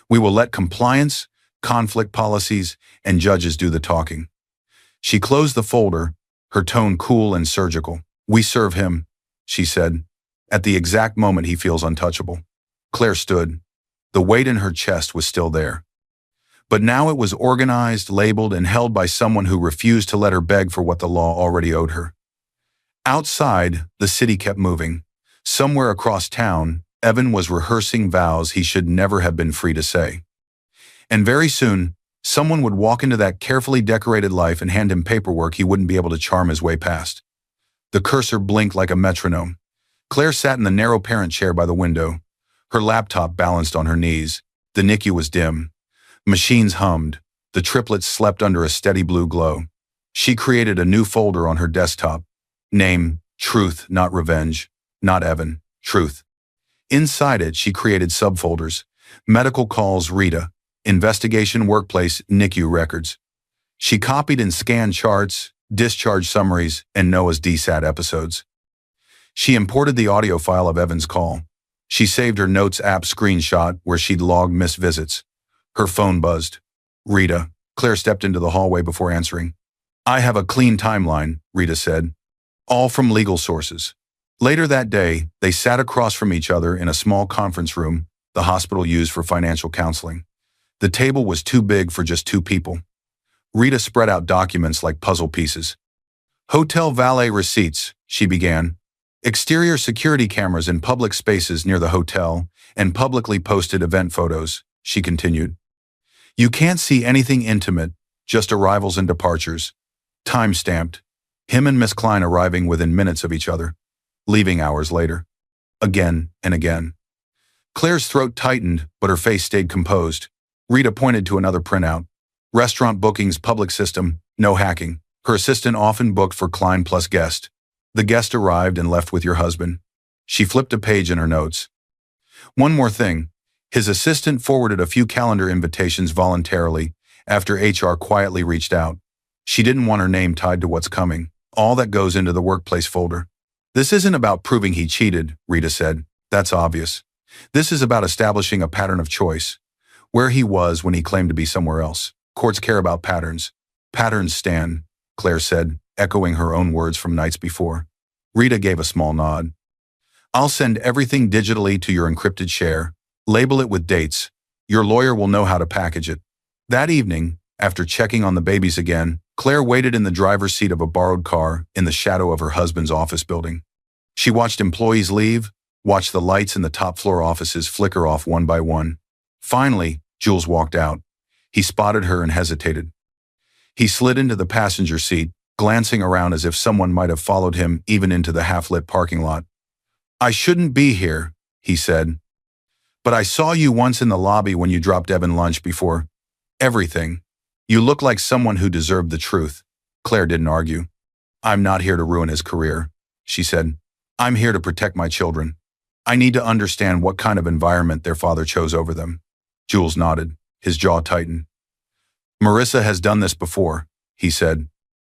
We will let compliance, conflict policies, and judges do the talking. She closed the folder, her tone cool and surgical. We serve him, she said, at the exact moment he feels untouchable. Claire stood. The weight in her chest was still there. But now it was organized, labeled, and held by someone who refused to let her beg for what the law already owed her. Outside, the city kept moving. Somewhere across town, Evan was rehearsing vows he should never have been free to say. And very soon, someone would walk into that carefully decorated life and hand him paperwork he wouldn't be able to charm his way past. The cursor blinked like a metronome. Claire sat in the narrow parent chair by the window. Her laptop balanced on her knees. The NICU was dim. Machines hummed. The triplets slept under a steady blue glow. She created a new folder on her desktop. Name, Truth, not Revenge. Not Evan, Truth. Inside it, she created subfolders. Medical calls, Rita. Investigation, workplace, NICU records. She copied and scanned charts, discharge summaries, and Noah's DSAT episodes. She imported the audio file of Evan's call. She saved her Notes app screenshot where she'd logged missed visits. Her phone buzzed. Rita. Claire stepped into the hallway before answering. I have a clean timeline, Rita said. All from legal sources. Later that day, they sat across from each other in a small conference room the hospital used for financial counseling. The table was too big for just two people. Rita spread out documents like puzzle pieces. Hotel valet receipts, she began. Exterior security cameras in public spaces near the hotel and publicly posted event photos, she continued. You can't see anything intimate, just arrivals and departures. Time-stamped. Him and Miss Klein arriving within minutes of each other. Leaving hours later. Again and again. Claire's throat tightened, but her face stayed composed. Rita pointed to another printout. Restaurant bookings public system, no hacking. Her assistant often booked for client plus guest. The guest arrived and left with your husband. She flipped a page in her notes. One more thing. His assistant forwarded a few calendar invitations voluntarily after HR quietly reached out. She didn't want her name tied to what's coming. All that goes into the workplace folder. This isn't about proving he cheated, Rita said. That's obvious. This is about establishing a pattern of choice. Where he was when he claimed to be somewhere else. Courts care about patterns. Patterns stand, Claire said, echoing her own words from nights before. Rita gave a small nod. I'll send everything digitally to your encrypted share. Label it with dates. Your lawyer will know how to package it. That evening, after checking on the babies again, Claire waited in the driver's seat of a borrowed car in the shadow of her husband's office building. She watched employees leave, watched the lights in the top floor offices flicker off one by one. Finally, Jules walked out. He spotted her and hesitated. He slid into the passenger seat, glancing around as if someone might have followed him even into the half-lit parking lot. I shouldn't be here, he said. But I saw you once in the lobby when you dropped Evan lunch before. Everything. You look like someone who deserved the truth. Claire didn't argue. I'm not here to ruin his career, she said. I'm here to protect my children. I need to understand what kind of environment their father chose over them. Jules nodded, his jaw tightened. Marissa has done this before, he said.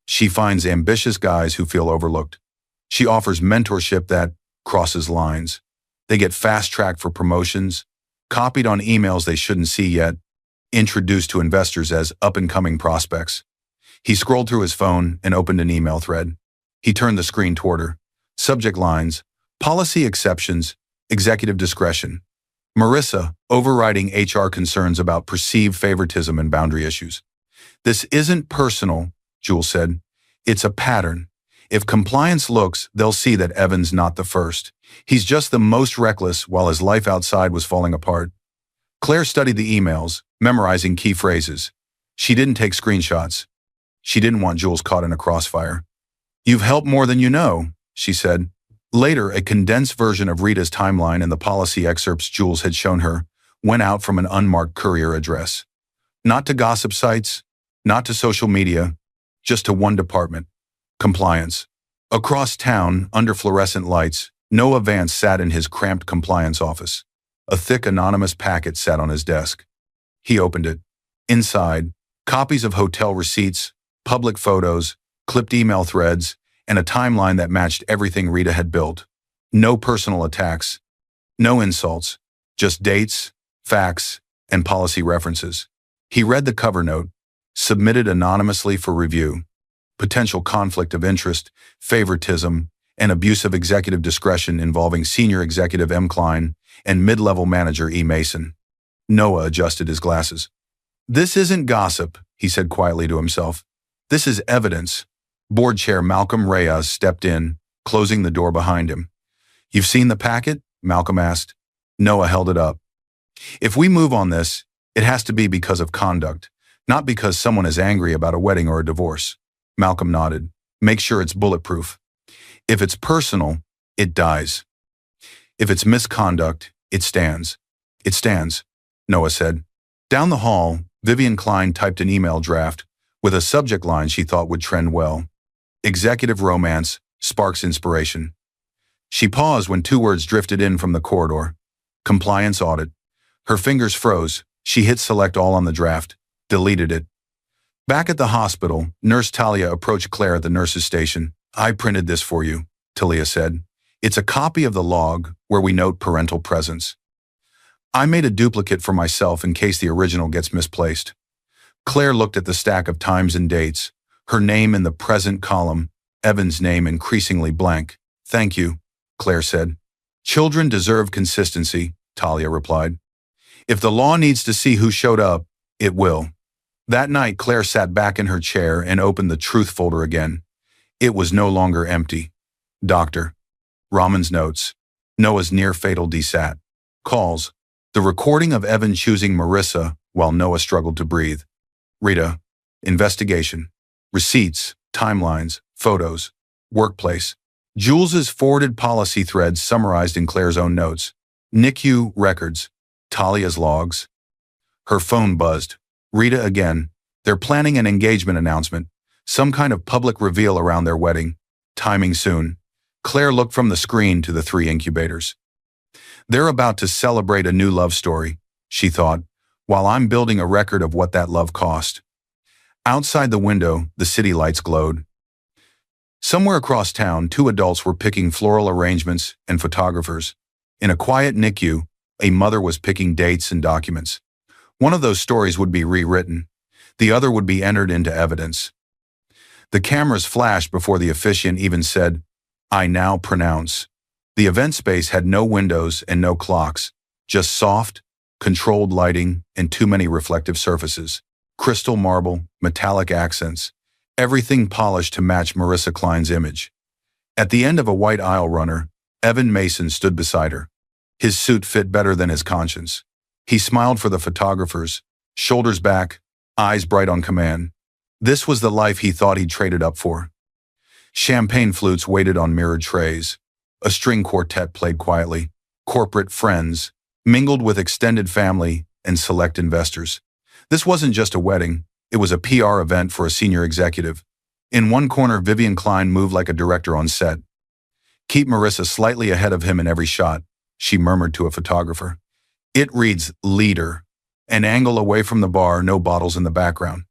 She finds ambitious guys who feel overlooked. She offers mentorship that crosses lines. They get fast-tracked for promotions, copied on emails they shouldn't see yet, introduced to investors as up-and-coming prospects. He scrolled through his phone and opened an email thread. He turned the screen toward her. Subject lines, policy exceptions, executive discretion. Marissa, overriding HR concerns about perceived favoritism and boundary issues. This isn't personal, Jules said. It's a pattern. If compliance looks, they'll see that Evan's not the first. He's just the most reckless while his life outside was falling apart. Claire studied the emails, memorizing key phrases. She didn't take screenshots. She didn't want Jules caught in a crossfire. You've helped more than you know, she said. Later, a condensed version of Rita's timeline and the policy excerpts Jules had shown her went out from an unmarked courier address. Not to gossip sites, not to social media, just to one department. Compliance. Across town, under fluorescent lights, Noah Vance sat in his cramped compliance office. A thick anonymous packet sat on his desk. He opened it. Inside, copies of hotel receipts, public photos, clipped email threads, and a timeline that matched everything Rita had built. No personal attacks, no insults, just dates, facts, and policy references. He read the cover note, submitted anonymously for review. Potential conflict of interest, favoritism, and abuse of executive discretion involving senior executive M. Klein and mid-level manager E. Mason. Noah adjusted his glasses. This isn't gossip, he said quietly to himself. This is evidence. Board chair Malcolm Reyes stepped in, closing the door behind him. You've seen the packet? Malcolm asked. Noah held it up. If we move on this, it has to be because of conduct, not because someone is angry about a wedding or a divorce. Malcolm nodded. Make sure it's bulletproof. If it's personal, it dies. If it's misconduct, it stands. It stands, Noah said. Down the hall, Vivian Klein typed an email draft with a subject line she thought would trend well. Executive romance sparks inspiration. She paused when two words drifted in from the corridor. Compliance audit. Her fingers froze. She hit select all on the draft, deleted it. Back at the hospital, Nurse Talia approached Claire at the nurse's station. I printed this for you, Talia said. It's a copy of the log where we note parental presence. I made a duplicate for myself in case the original gets misplaced. Claire looked at the stack of times and dates, her name in the present column, Evan's name increasingly blank. Thank you, Claire said. Children deserve consistency, Talia replied. If the law needs to see who showed up, it will. That night, Claire sat back in her chair and opened the truth folder again. It was no longer empty. Doctor. Raman's notes. Noah's near-fatal desat. Calls. The recording of Evan choosing Marissa while Noah struggled to breathe. Rita. Investigation. Receipts. Timelines. Photos. Workplace. Jules's forwarded policy threads summarized in Claire's own notes. NICU records. Talia's logs. Her phone buzzed. Rita again. They're planning an engagement announcement. Some kind of public reveal around their wedding. Timing soon. Claire looked from the screen to the three incubators. They're about to celebrate a new love story, she thought, while I'm building a record of what that love cost. Outside the window, the city lights glowed. Somewhere across town, two adults were picking floral arrangements and photographers. In a quiet NICU, a mother was picking dates and documents. One of those stories would be rewritten. The other would be entered into evidence. The cameras flashed before the officiant even said, "I now pronounce." The event space had no windows and no clocks, just soft, controlled lighting and too many reflective surfaces. Crystal marble, metallic accents, everything polished to match Marissa Klein's image. At the end of a white aisle runner, Evan Mason stood beside her. His suit fit better than his conscience. He smiled for the photographers, shoulders back, eyes bright on command. This was the life he thought he'd traded up for. Champagne flutes waited on mirrored trays. A string quartet played quietly. Corporate friends mingled with extended family and select investors. This wasn't just a wedding, it was a PR event for a senior executive. In one corner, Vivian Klein moved like a director on set. "Keep Marissa slightly ahead of him in every shot," she murmured to a photographer. "It reads leader. An angle away from the bar, no bottles in the background."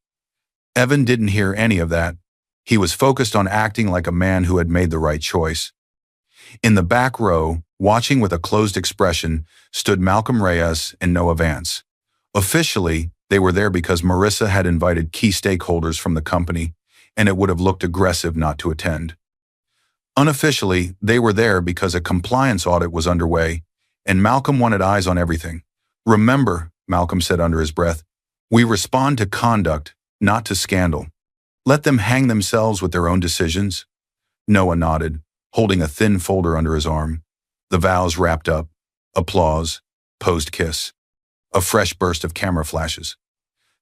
Evan didn't hear any of that. He was focused on acting like a man who had made the right choice. In the back row, watching with a closed expression, stood Malcolm Reyes and Noah Vance. Officially, they were there because Marissa had invited key stakeholders from the company, and it would have looked aggressive not to attend. Unofficially, they were there because a compliance audit was underway, and Malcolm wanted eyes on everything. "Remember," Malcolm said under his breath, "we respond to conduct, not to scandal. Let them hang themselves with their own decisions." Noah nodded, holding a thin folder under his arm. The vows wrapped up. Applause. Posed kiss. A fresh burst of camera flashes.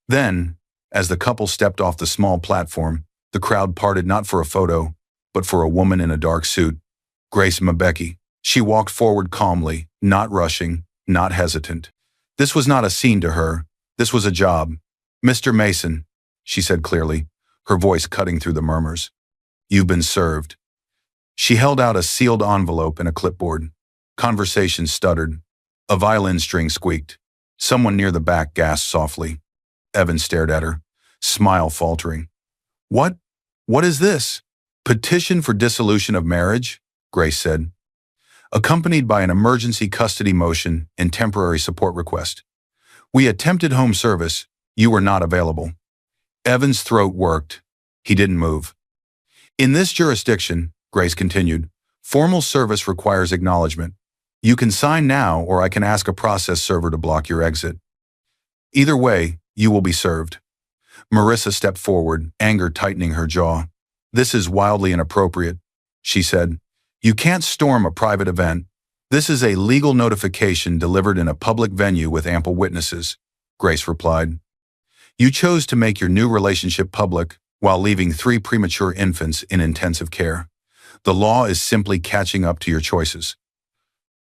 Then, as the couple stepped off the small platform, the crowd parted not for a photo, but for a woman in a dark suit. Grace Mabecki. She walked forward calmly, not rushing, not hesitant. This was not a scene to her. This was a job. "Mr. Mason," she said clearly, her voice cutting through the murmurs. "You've been served." She held out a sealed envelope and a clipboard. Conversation stuttered. A violin string squeaked. Someone near the back gasped softly. Evan stared at her, smile faltering. What is this?" "Petition for dissolution of marriage," Grace said, accompanied by an emergency custody motion and temporary support request. "We attempted home service. You were not available." Evan's throat worked. He didn't move. "In this jurisdiction," Grace continued, "formal service requires acknowledgement. You can sign now, or I can ask a process server to block your exit. Either way, you will be served." Marissa stepped forward, anger tightening her jaw. "This is wildly inappropriate," she said. "You can't storm a private event. This is a legal notification delivered in a public venue with ample witnesses," Grace replied. "You chose to make your new relationship public while leaving 3 premature infants in intensive care. The law is simply catching up to your choices."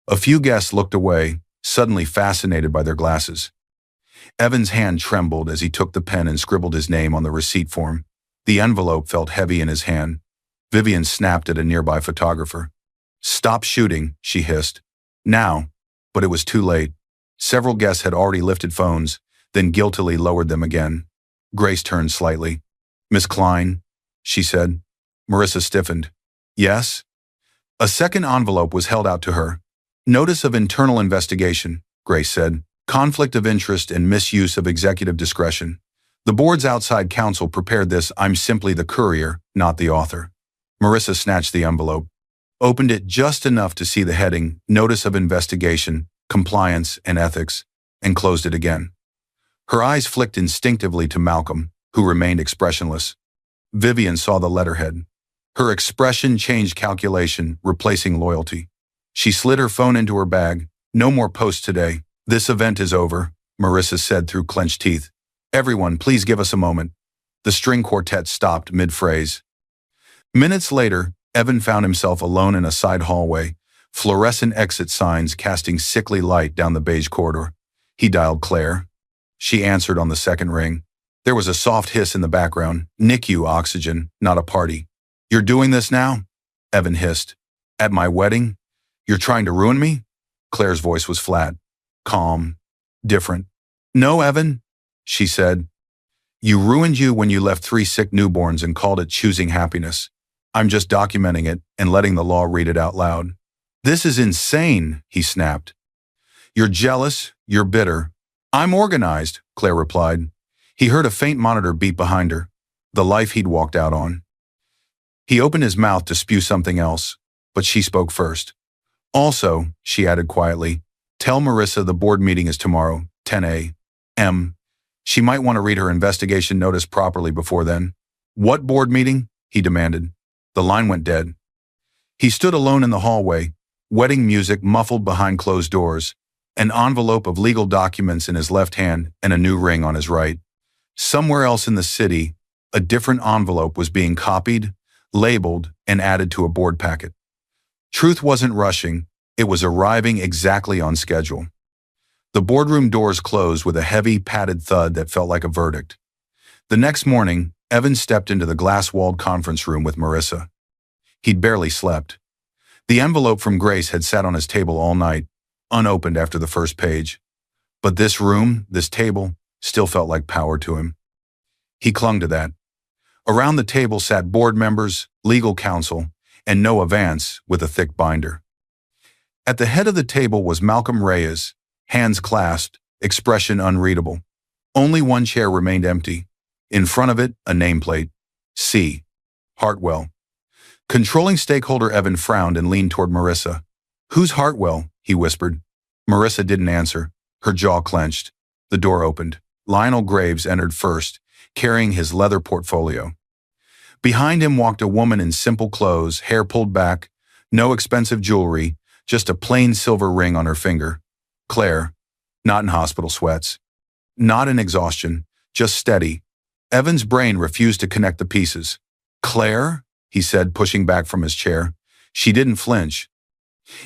A few guests looked away, suddenly fascinated by their glasses. Evan's hand trembled as he took the pen and scribbled his name on the receipt form. The envelope felt heavy in his hand. Vivian snapped at a nearby photographer. "Stop shooting," she hissed. "Now," but it was too late. Several guests had already lifted phones, then guiltily lowered them again. Grace turned slightly. "Miss Klein," she said. Marissa stiffened. "Yes?" A second envelope was held out to her. "Notice of internal investigation," Grace said. "Conflict of interest and misuse of executive discretion. The board's outside counsel prepared this. I'm simply the courier, not the author." Marissa snatched the envelope, opened it just enough to see the heading, Notice of Investigation, Compliance and Ethics, and closed it again. Her eyes flicked instinctively to Malcolm, who remained expressionless. Vivian saw the letterhead. Her expression changed calculation, replacing loyalty. She slid her phone into her bag. "No more posts today. This event is over," Marissa said through clenched teeth. "Everyone, please give us a moment." The string quartet stopped mid-phrase. Minutes later, Evan found himself alone in a side hallway, fluorescent exit signs casting sickly light down the beige corridor. He dialed Claire. she answered on the second ring. There was a soft hiss in the background. NICU oxygen, not a party. You're doing this now? Evan hissed. At my wedding? You're trying to ruin me? Claire's voice was flat, calm, different. No, Evan, she said. You ruined you when you left 3 sick newborns and called it choosing happiness. I'm just documenting it and letting the law read it out loud. This is insane, he snapped. You're jealous, you're bitter. I'm organized, Claire replied. He heard a faint monitor beep behind her, the life he'd walked out on. He opened his mouth to spew something else, but she spoke first. Also, she added quietly, tell Marissa the board meeting is tomorrow, 10 a.m. She might want to read her investigation notice properly before then. What board meeting? He demanded. The line went dead. He stood alone in the hallway, wedding music muffled behind closed doors, an envelope of legal documents in his left hand and a new ring on his right. Somewhere else in the city, a different envelope was being copied, labeled, and added to a board packet. Truth wasn't rushing, it was arriving exactly on schedule. The boardroom doors closed with a heavy, padded thud that felt like a verdict. The next morning, Evan stepped into the glass-walled conference room with Marissa. He'd barely slept. The envelope from Grace had sat on his table all night, unopened after the first page. But this room, this table, still felt like power to him. He clung to that. Around the table sat board members, legal counsel, and Noah Vance with a thick binder. At the head of the table was Malcolm Reyes, hands clasped, expression unreadable. Only one chair remained empty. In front of it, a nameplate. C. Hartwell. Controlling stakeholder Evan frowned and leaned toward Marissa. Who's Hartwell? He whispered. Marissa didn't answer. Her jaw clenched. The door opened. Lionel Graves entered first, carrying his leather portfolio. Behind him walked a woman in simple clothes, hair pulled back, no expensive jewelry, just a plain silver ring on her finger. Claire, not in hospital sweats. Not in exhaustion, just steady. Evan's brain refused to connect the pieces. Claire? He said, pushing back from his chair. She didn't flinch.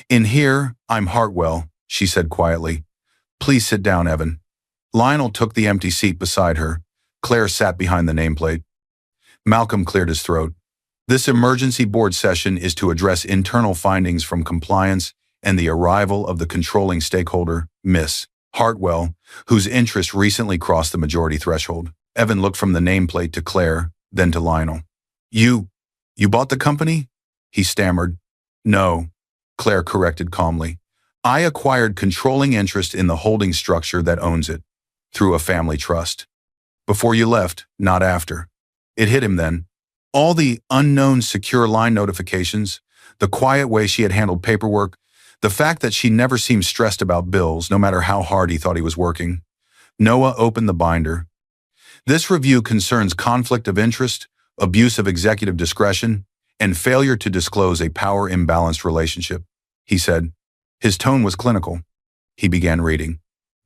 In here, I'm Hartwell, she said quietly. Please sit down, Evan. Lionel took the empty seat beside her. Claire sat behind the nameplate. Malcolm cleared his throat. This emergency board session is to address internal findings from compliance and the arrival of the controlling stakeholder, Miss Hartwell, whose interest recently crossed the majority threshold. Evan looked from the nameplate to Claire, then to Lionel. You bought the company? He stammered. No, Claire corrected calmly. I acquired controlling interest in the holding structure that owns it, through a family trust. Before you left, not after. It hit him then. All the unknown secure line notifications, the quiet way she had handled paperwork, the fact that she never seemed stressed about bills, no matter how hard he thought he was working. Noah opened the binder. This review concerns conflict of interest, abuse of executive discretion, and failure to disclose a power-imbalanced relationship, he said. His tone was clinical. He began reading.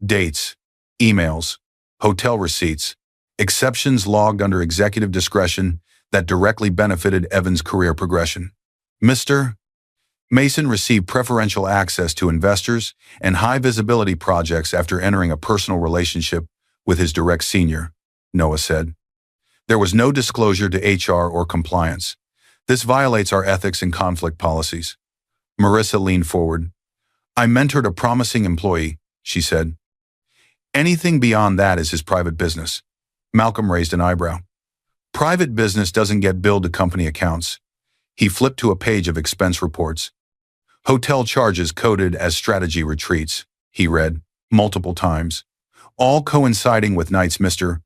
Dates, emails, hotel receipts, exceptions logged under executive discretion that directly benefited Evan's career progression. Mr. Mason received preferential access to investors and high-visibility projects after entering a personal relationship with his direct senior, Noah said. There was no disclosure to HR or compliance. This violates our ethics and conflict policies. Marissa leaned forward. I mentored a promising employee, she said. Anything beyond that is his private business. Malcolm raised an eyebrow. Private business doesn't get billed to company accounts. He flipped to a page of expense reports. Hotel charges coded as strategy retreats, he read, multiple times, all coinciding with nights Mr.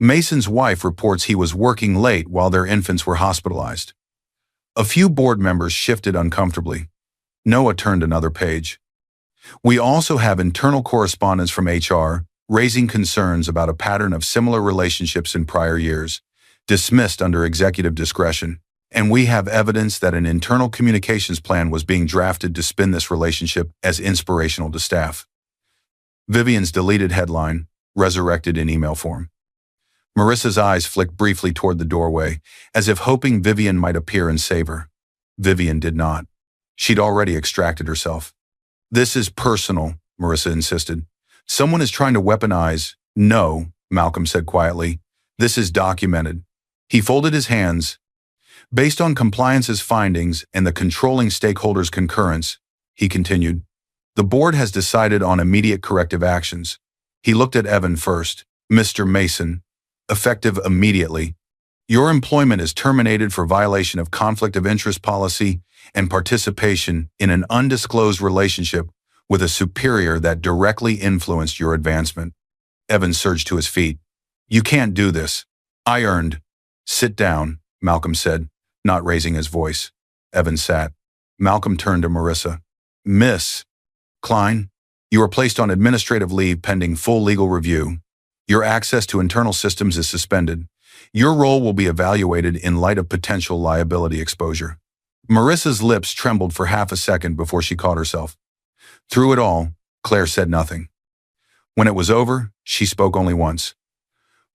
Mason's wife reports he was working late while their infants were hospitalized. A few board members shifted uncomfortably. Noah turned another page. We also have internal correspondence from HR raising concerns about a pattern of similar relationships in prior years, dismissed under executive discretion, and we have evidence that an internal communications plan was being drafted to spin this relationship as inspirational to staff. Vivian's deleted headline, resurrected in email form. Marissa's eyes flicked briefly toward the doorway, as if hoping Vivian might appear and save her. Vivian did not. She'd already extracted herself. This is personal, Marissa insisted. Someone is trying to weaponize No, Malcolm said quietly. This is documented. He folded his hands. Based on compliance's findings and the controlling stakeholders' concurrence, he continued, the board has decided on immediate corrective actions. He looked at Evan first. Mr. Mason, effective immediately. Your employment is terminated for violation of conflict of interest policy and participation in an undisclosed relationship with a superior that directly influenced your advancement. Evan surged to his feet. You can't do this. I earned. Sit down, Malcolm said, not raising his voice. Evan sat. Malcolm turned to Marissa. Miss Klein, you are placed on administrative leave pending full legal review. Your access to internal systems is suspended. Your role will be evaluated in light of potential liability exposure. Marissa's lips trembled for half a second before she caught herself. Through it all, Claire said nothing. When it was over, she spoke only once.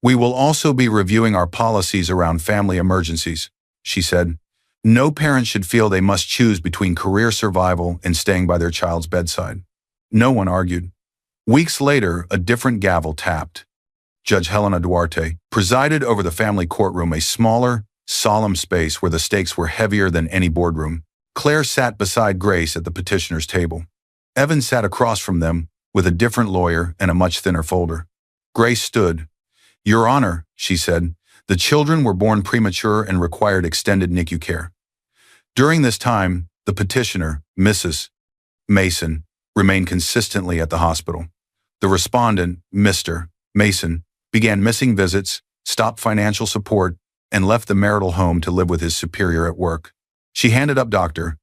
We will also be reviewing our policies around family emergencies, she said. No parent should feel they must choose between career survival and staying by their child's bedside. No one argued. Weeks later, a different gavel tapped. Judge Helena Duarte presided over the family courtroom, a smaller, solemn space where the stakes were heavier than any boardroom. Claire sat beside Grace at the petitioner's table. Evan sat across from them with a different lawyer and a much thinner folder. Grace stood. Your Honor, she said, the children were born premature and required extended NICU care. During this time, the petitioner, Mrs. Mason, remained consistently at the hospital. The respondent, Mr. Mason, began missing visits, stopped financial support, and left the marital home to live with his superior at work. She handed up Dr.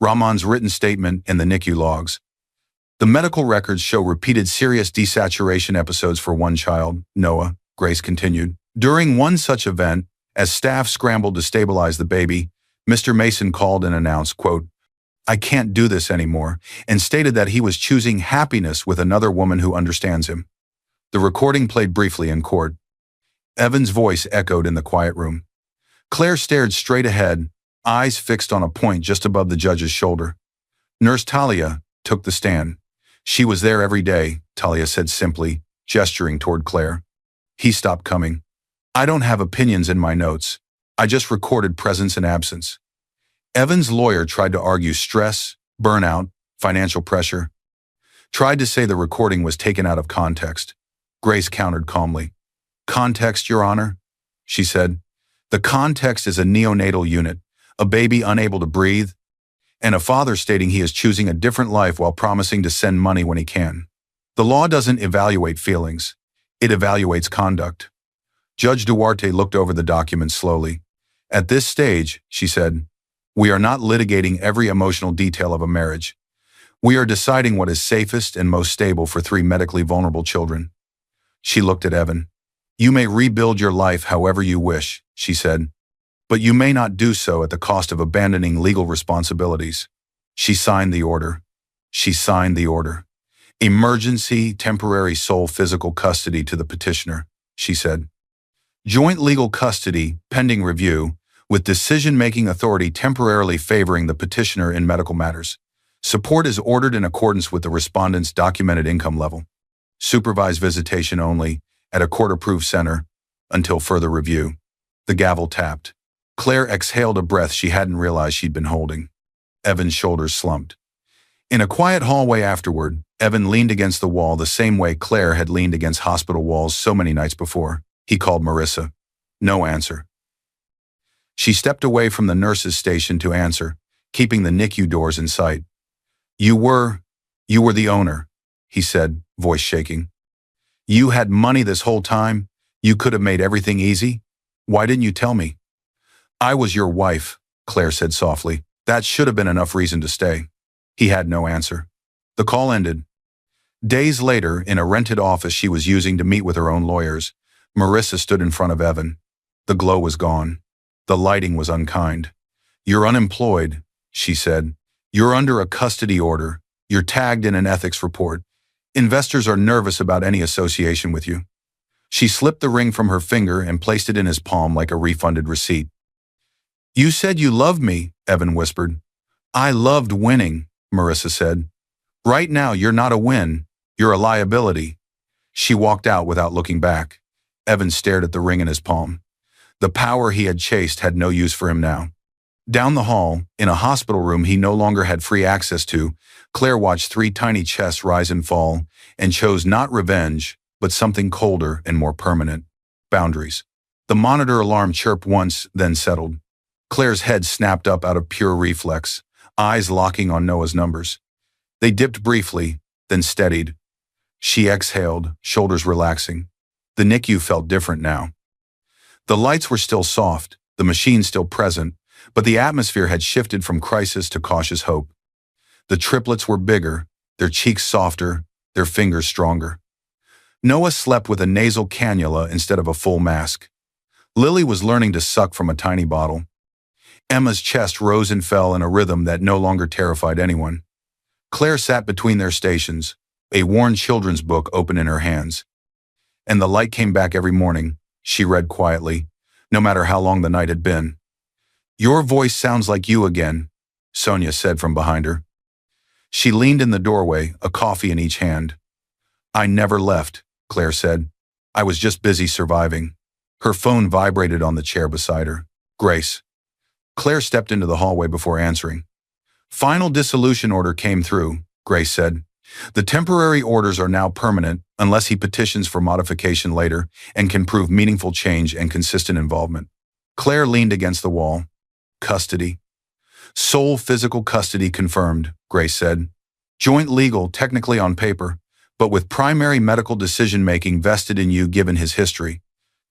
Rahman's written statement and the NICU logs. The medical records show repeated serious desaturation episodes for one child, Noah, Grace continued. During one such event, as staff scrambled to stabilize the baby, Mr. Mason called and announced, quote, I can't do this anymore, and stated that he was choosing happiness with another woman who understands him. The recording played briefly in court. Evan's voice echoed in the quiet room. Claire stared straight ahead, eyes fixed on a point just above the judge's shoulder. Nurse Talia took the stand. She was there every day, Talia said simply, gesturing toward Claire. He stopped coming. I don't have opinions in my notes. I just recorded presence and absence. Evan's lawyer tried to argue stress, burnout, financial pressure. Tried to say the recording was taken out of context. Grace countered calmly. Context, Your Honor, she said. The context is a neonatal unit, a baby unable to breathe, and a father stating he is choosing a different life while promising to send money when he can. The law doesn't evaluate feelings. It evaluates conduct. Judge Duarte looked over the document slowly. At this stage, she said, we are not litigating every emotional detail of a marriage. We are deciding what is safest and most stable for 3 medically vulnerable children. She looked at Evan. You may rebuild your life however you wish, she said, but you may not do so at the cost of abandoning legal responsibilities. She signed the order. She signed the order. Emergency, temporary sole physical custody to the petitioner, she said. Joint legal custody, pending review, with decision-making authority temporarily favoring the petitioner in medical matters. Support is ordered in accordance with the respondent's documented income level. Supervised visitation only at a court-approved center until further review. The gavel tapped. Claire exhaled a breath she hadn't realized she'd been holding. Evan's shoulders slumped. In a quiet hallway afterward, Evan leaned against the wall the same way Claire had leaned against hospital walls so many nights before. He called Marissa. No answer. She stepped away from the nurse's station to answer, keeping the NICU doors in sight. You were the owner, he said, voice shaking. You had money this whole time? You could have made everything easy? Why didn't you tell me? I was your wife, Claire said softly. That should have been enough reason to stay. He had no answer. The call ended. Days later, in a rented office she was using to meet with her own lawyers, Marissa stood in front of Evan. The glow was gone. The lighting was unkind. You're unemployed, she said. You're under a custody order. You're tagged in an ethics report. Investors are nervous about any association with you. She slipped the ring from her finger and placed it in his palm like a refunded receipt. You said you loved me, Evan whispered. I loved winning, Marissa said. Right now, you're not a win. You're a liability. She walked out without looking back. Evan stared at the ring in his palm. The power he had chased had no use for him now. Down the hall, in a hospital room he no longer had free access to, Claire watched 3 tiny chests rise and fall, and chose not revenge, but something colder and more permanent: boundaries. The monitor alarm chirped once, then settled. Claire's head snapped up out of pure reflex, eyes locking on Noah's numbers. They dipped briefly, then steadied. She exhaled, shoulders relaxing. The NICU felt different now. The lights were still soft, the machine still present, but the atmosphere had shifted from crisis to cautious hope. The triplets were bigger, their cheeks softer, their fingers stronger. Noah slept with a nasal cannula instead of a full mask. Lily was learning to suck from a tiny bottle. Emma's chest rose and fell in a rhythm that no longer terrified anyone. Claire sat between their stations, a worn children's book open in her hands. And the light came back every morning, she read quietly, no matter how long the night had been. "Your voice sounds like you again," Sonia said from behind her. She leaned in the doorway, a coffee in each hand. "I never left," Claire said. "I was just busy surviving." Her phone vibrated on the chair beside her. "Grace." Claire stepped into the hallway before answering. "Final dissolution order came through," Grace said. "The temporary orders are now permanent unless he petitions for modification later and can prove meaningful change and consistent involvement." Claire leaned against the wall. "Custody." "Sole physical custody confirmed," Grace said. "Joint legal technically on paper, but with primary medical decision-making vested in you given his history.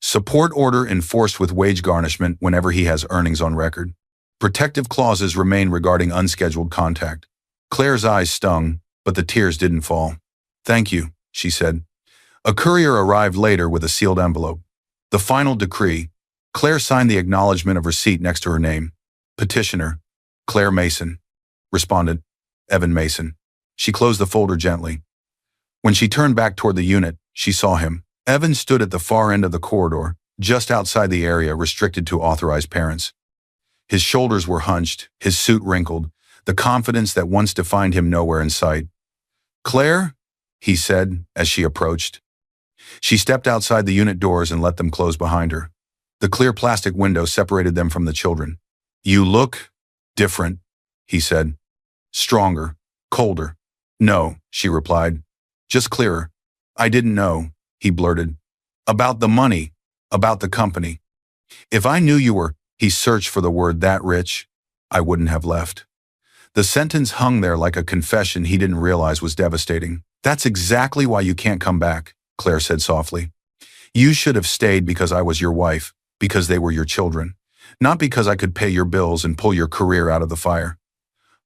Support order enforced with wage garnishment whenever he has earnings on record. Protective clauses remain regarding unscheduled contact." Claire's eyes stung, but the tears didn't fall. "Thank you," she said. A courier arrived later with a sealed envelope. The final decree. Claire signed the acknowledgement of receipt next to her name. "Petitioner, Claire Mason." Respondent, Evan Mason. She closed the folder gently. When she turned back toward the unit, she saw him. Evan stood at the far end of the corridor, just outside the area restricted to authorized parents. His shoulders were hunched, his suit wrinkled, the confidence that once defined him nowhere in sight. "Claire?" he said as she approached. She stepped outside the unit doors and let them close behind her. The clear plastic window separated them from the children. "You look different," he said. "Stronger, colder." "No," she replied. "Just clearer." "I didn't know," he blurted. "About the money, about the company. If I knew you were," he searched for the word, "that rich, I wouldn't have left." The sentence hung there like a confession he didn't realize was devastating. "That's exactly why you can't come back," Claire said softly. "You should have stayed because I was your wife, because they were your children, not because I could pay your bills and pull your career out of the fire."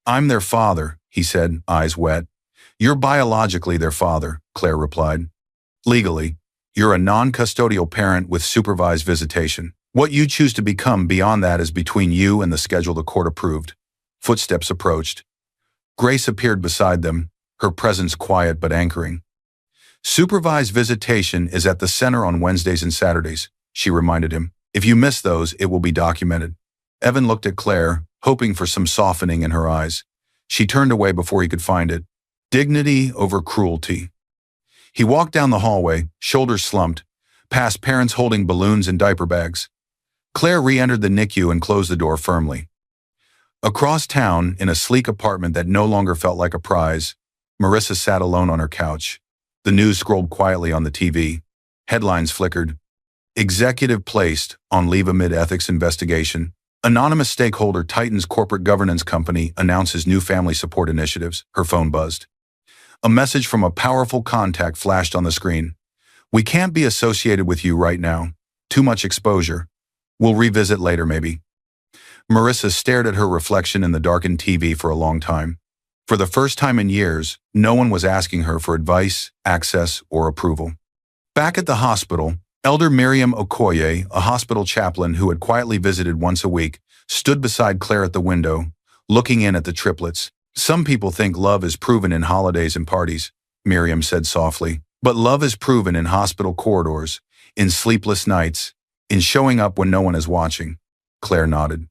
"I'm their father," he said, eyes wet. "You're biologically their father," Claire replied. "Legally, you're a non-custodial parent with supervised visitation. What you choose to become beyond that is between you and the schedule the court approved." Footsteps approached. Grace appeared beside them, her presence quiet but anchoring. "Supervised visitation is at the center on Wednesdays and Saturdays," she reminded him. "If you miss those, it will be documented." Evan looked at Claire, hoping for some softening in her eyes. She turned away before he could find it. Dignity over cruelty. He walked down the hallway, shoulders slumped, past parents holding balloons and diaper bags. Claire re-entered the NICU and closed the door firmly. Across town, in a sleek apartment that no longer felt like a prize, Marissa sat alone on her couch. The news scrolled quietly on the TV. Headlines flickered. "Executive placed on leave amid ethics investigation." "Anonymous stakeholder tightens corporate governance company announces new family support initiatives." Her phone buzzed. A message from a powerful contact flashed on the screen. "We can't be associated with you right now. Too much exposure. We'll revisit later maybe." Marissa stared at her reflection in the darkened TV for a long time. For the first time in years, no one was asking her for advice, access, or approval. Back at the hospital, Elder Miriam Okoye, a hospital chaplain who had quietly visited once a week, stood beside Claire at the window, looking in at the triplets. "Some people think love is proven in holidays and parties," Miriam said softly. "But love is proven in hospital corridors, in sleepless nights, in showing up when no one is watching." Claire nodded.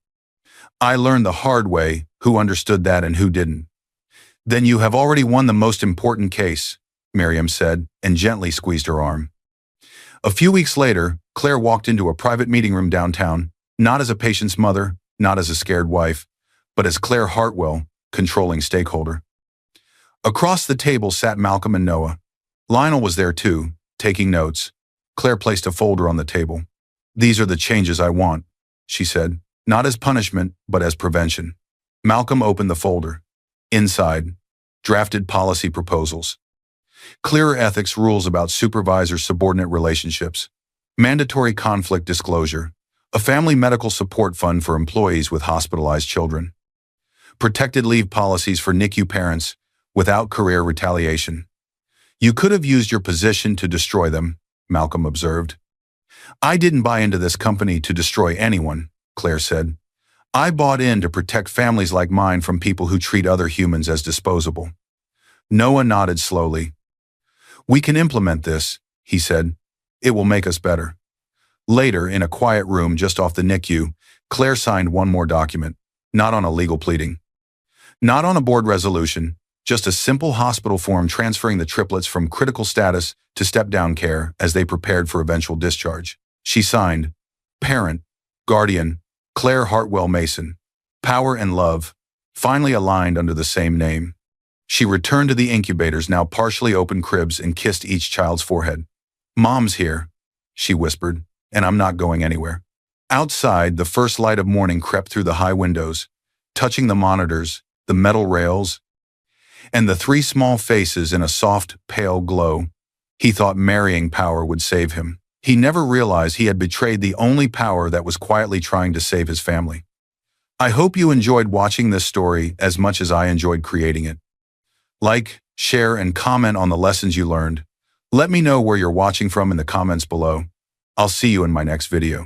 "I learned the hard way who understood that and who didn't." "Then you have already won the most important case," Miriam said, and gently squeezed her arm. A few weeks later, Claire walked into a private meeting room downtown, not as a patient's mother, not as a scared wife, but as Claire Hartwell, controlling stakeholder. Across the table sat Malcolm and Noah. Lionel was there too, taking notes. Claire placed a folder on the table. "These are the changes I want," she said, "not as punishment, but as prevention." Malcolm opened the folder. Inside, drafted policy proposals. Clearer ethics rules about supervisor-subordinate relationships. Mandatory conflict disclosure. A family medical support fund for employees with hospitalized children. Protected leave policies for NICU parents without career retaliation. "You could have used your position to destroy them," Malcolm observed. "I didn't buy into this company to destroy anyone," Claire said. "I bought in to protect families like mine from people who treat other humans as disposable." Noah nodded slowly. "We can implement this," he said. "It will make us better." Later, in a quiet room just off the NICU, Claire signed one more document, not on a legal pleading. Not on a board resolution, just a simple hospital form transferring the triplets from critical status to step-down care as they prepared for eventual discharge. She signed, "Parent, Guardian, Claire Hartwell Mason, Power and Love," finally aligned under the same name. She returned to the incubator's now partially open cribs and kissed each child's forehead. "Mom's here," she whispered, "and I'm not going anywhere." Outside, the first light of morning crept through the high windows, touching the monitors, the metal rails, and the three small faces in a soft, pale glow. He thought marrying Power would save him. He never realized he had betrayed the only power that was quietly trying to save his family. I hope you enjoyed watching this story as much as I enjoyed creating it. Like, share, and comment on the lessons you learned. Let me know where you're watching from in the comments below. I'll see you in my next video.